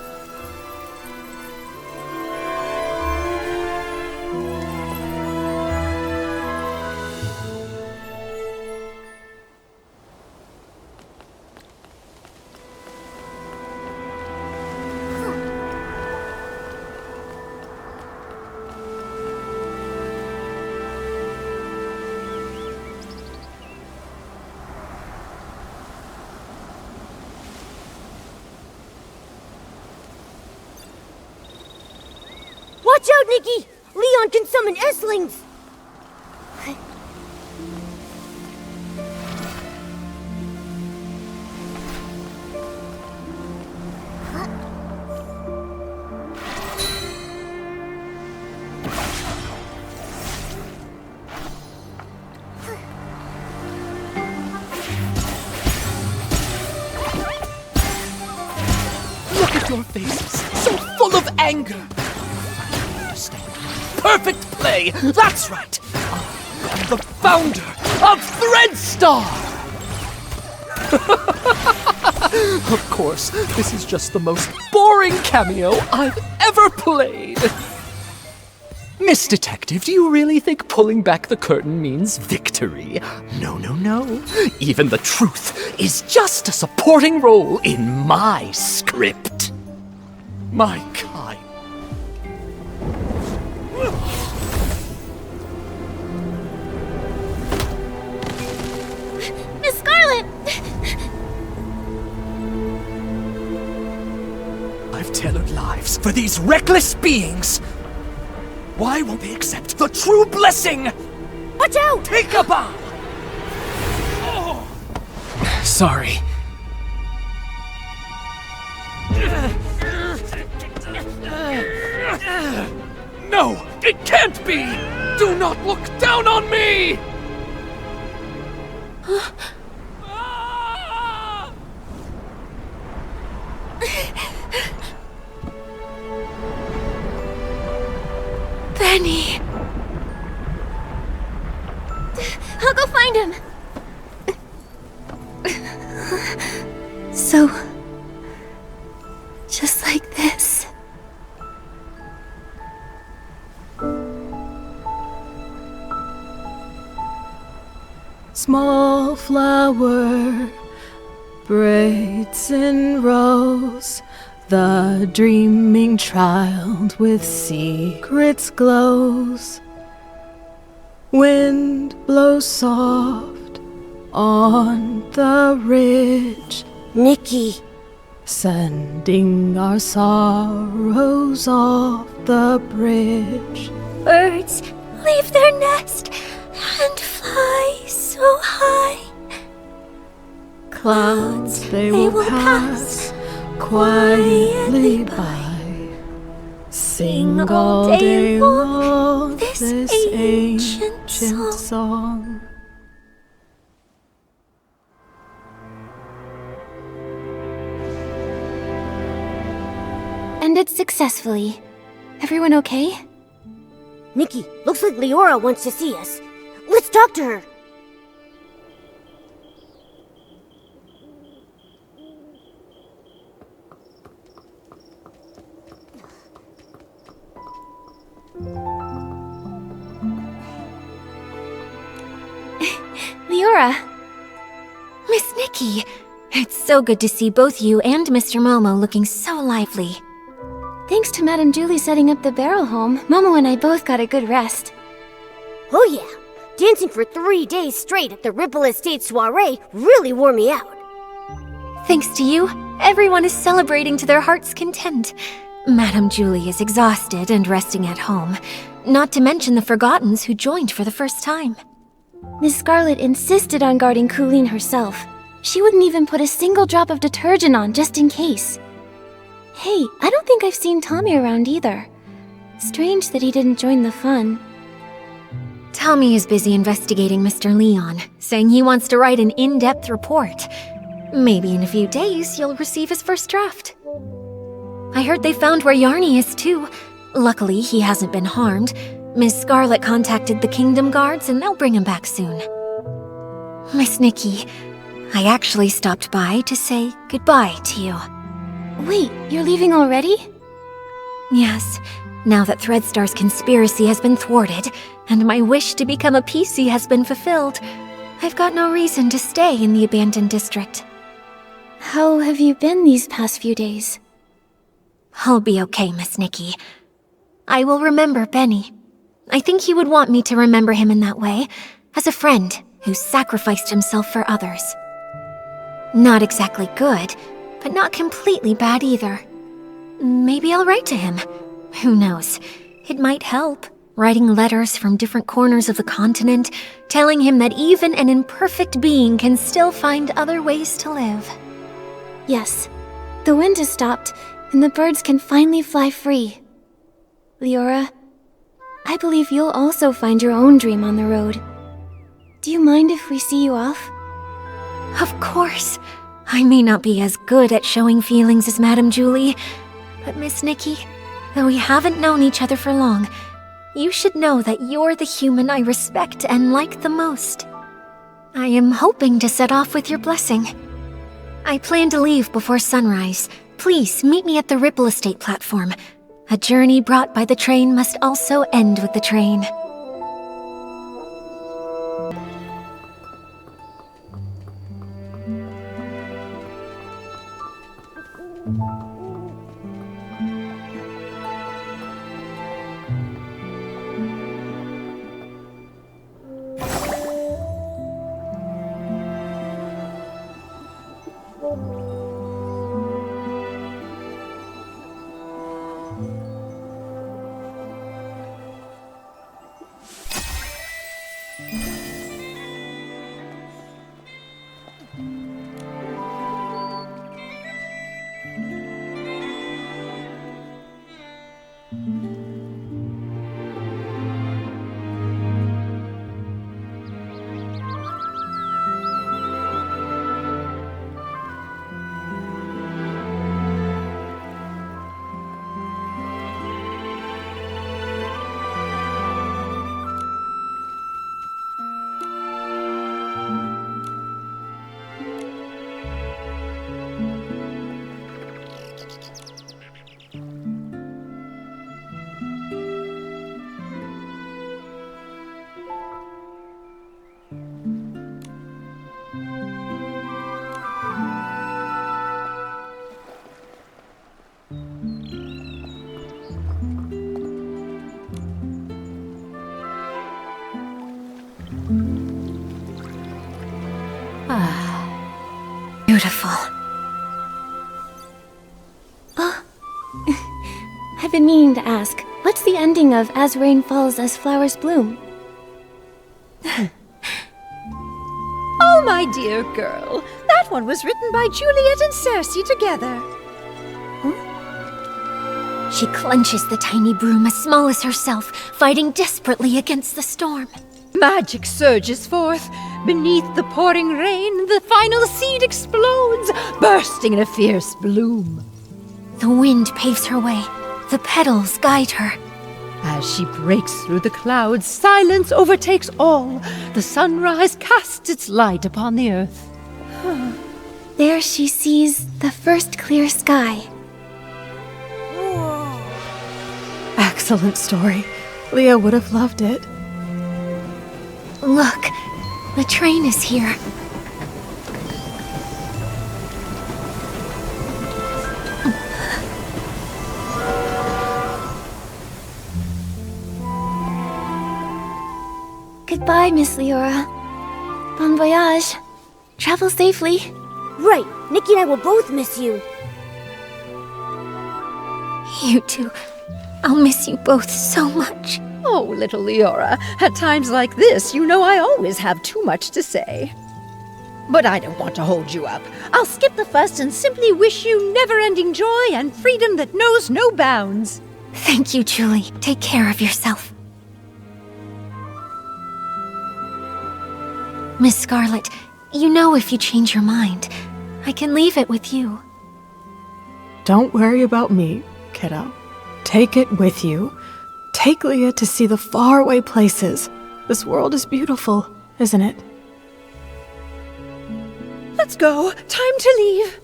Watch out, Nikki! Leon can summon S-lings! Look at your faces, so full of anger. Perfect play! That's right! I am the founder of Threadstar! Of course, this is just the most boring cameo I've ever played. Miss Detective, do you really think pulling back the curtain means victory? No, no, no. Even the truth is just a supporting role in my script. My kind. Miss Scarlet! I've tailored lives for these reckless beings. Why won't they accept the true blessing? Watch out! Take a bow! Sorry. No, it can't be! Do not look down on me! Benny! I'll go find him! So... just like this. Small flower braids in rows, the dreaming child with secrets glows. Wind blows soft on the ridge, Nikki. sending our sorrows off the bridge. Birds leave their nest and fly so high. Clouds they will pass quietly by. Sing all day long this ancient song. Ended successfully. Everyone okay? Nikki, looks like Liora wants to see us. Let's talk to her. Liora! Miss Nikki! It's so good to see both you and Mr. Momo looking so lively. Thanks to Madame Julie setting up the barrel home, Momo and I both got a good rest. Oh yeah, dancing for 3 days straight at the Ripple Estate soiree really wore me out. Thanks to you, everyone is celebrating to their heart's content. Madame Julie is exhausted and resting at home, not to mention the Forgottens who joined for the first time. Miss Scarlet insisted on guarding Coolyn herself. She wouldn't even put a single drop of detergent on just in case. Hey, I don't think I've seen Tommy around either. Strange that he didn't join the fun. Tommy is busy investigating Mr. Leon, saying he wants to write an in-depth report. Maybe in a few days you'll receive his first draft. I heard they found where Yarny is too. Luckily, he hasn't been harmed. Miss Scarlet contacted the Kingdom Guards and they'll bring him back soon. Miss Nikki, I actually stopped by to say goodbye to you. Wait, you're leaving already? Yes, now that Threadstar's conspiracy has been thwarted, and my wish to become a PC has been fulfilled, I've got no reason to stay in the abandoned district. How have you been these past few days? I'll be okay, Miss Nikki. I will remember Benny. I think he would want me to remember him in that way, as a friend who sacrificed himself for others. Not exactly good, but not completely bad either. Maybe I'll write to him. Who knows? It might help, writing letters from different corners of the continent, telling him that even an imperfect being can still find other ways to live. Yes, the wind has stopped, and the birds can finally fly free. Liora, I believe you'll also find your own dream on the road. Do you mind if we see you off? Of course. I may not be as good at showing feelings as Madame Julie, but Miss Nikki, though we haven't known each other for long, you should know that you're the human I respect and like the most. I am hoping to set off with your blessing. I plan to leave before sunrise. Please meet me at the Ripple Estate platform. A journey brought by the train must also end with the train. Beautiful. Oh. I've been meaning to ask, what's the ending of As Rain Falls, As Flowers Bloom? Oh, my dear girl, that one was written by Juliet and Cersei together. She clenches the tiny broom as small as herself, fighting desperately against the storm. Magic surges forth. Beneath the pouring rain, the final seed explodes, bursting in a fierce bloom. The wind paves her way. The petals guide her. As she breaks through the clouds, silence overtakes all. The sunrise casts its light upon the earth. There she sees the first clear sky. Excellent story. Leah would have loved it. Look, the train is here. Goodbye, Miss Liora. Bon voyage. Travel safely. Right, Nikki and I will both miss you. You too. I'll miss you both so much. Oh, little Liora, at times like this, you know I always have too much to say. But I don't want to hold you up. I'll skip the fuss and simply wish you never-ending joy and freedom that knows no bounds. Thank you, Julie. Take care of yourself. Miss Scarlet, you know if you change your mind, I can leave it with you. Don't worry about me, kiddo. Take it with you. Take Leah to see the faraway places. This world is beautiful, isn't it? Let's go. Time to leave.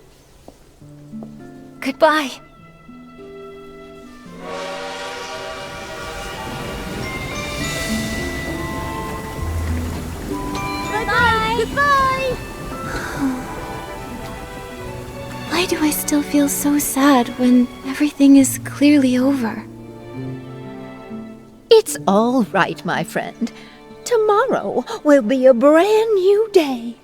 Goodbye. Bye-bye! Goodbye! Why do I still feel so sad when everything is clearly over? It's all right, my friend. Tomorrow will be a brand new day.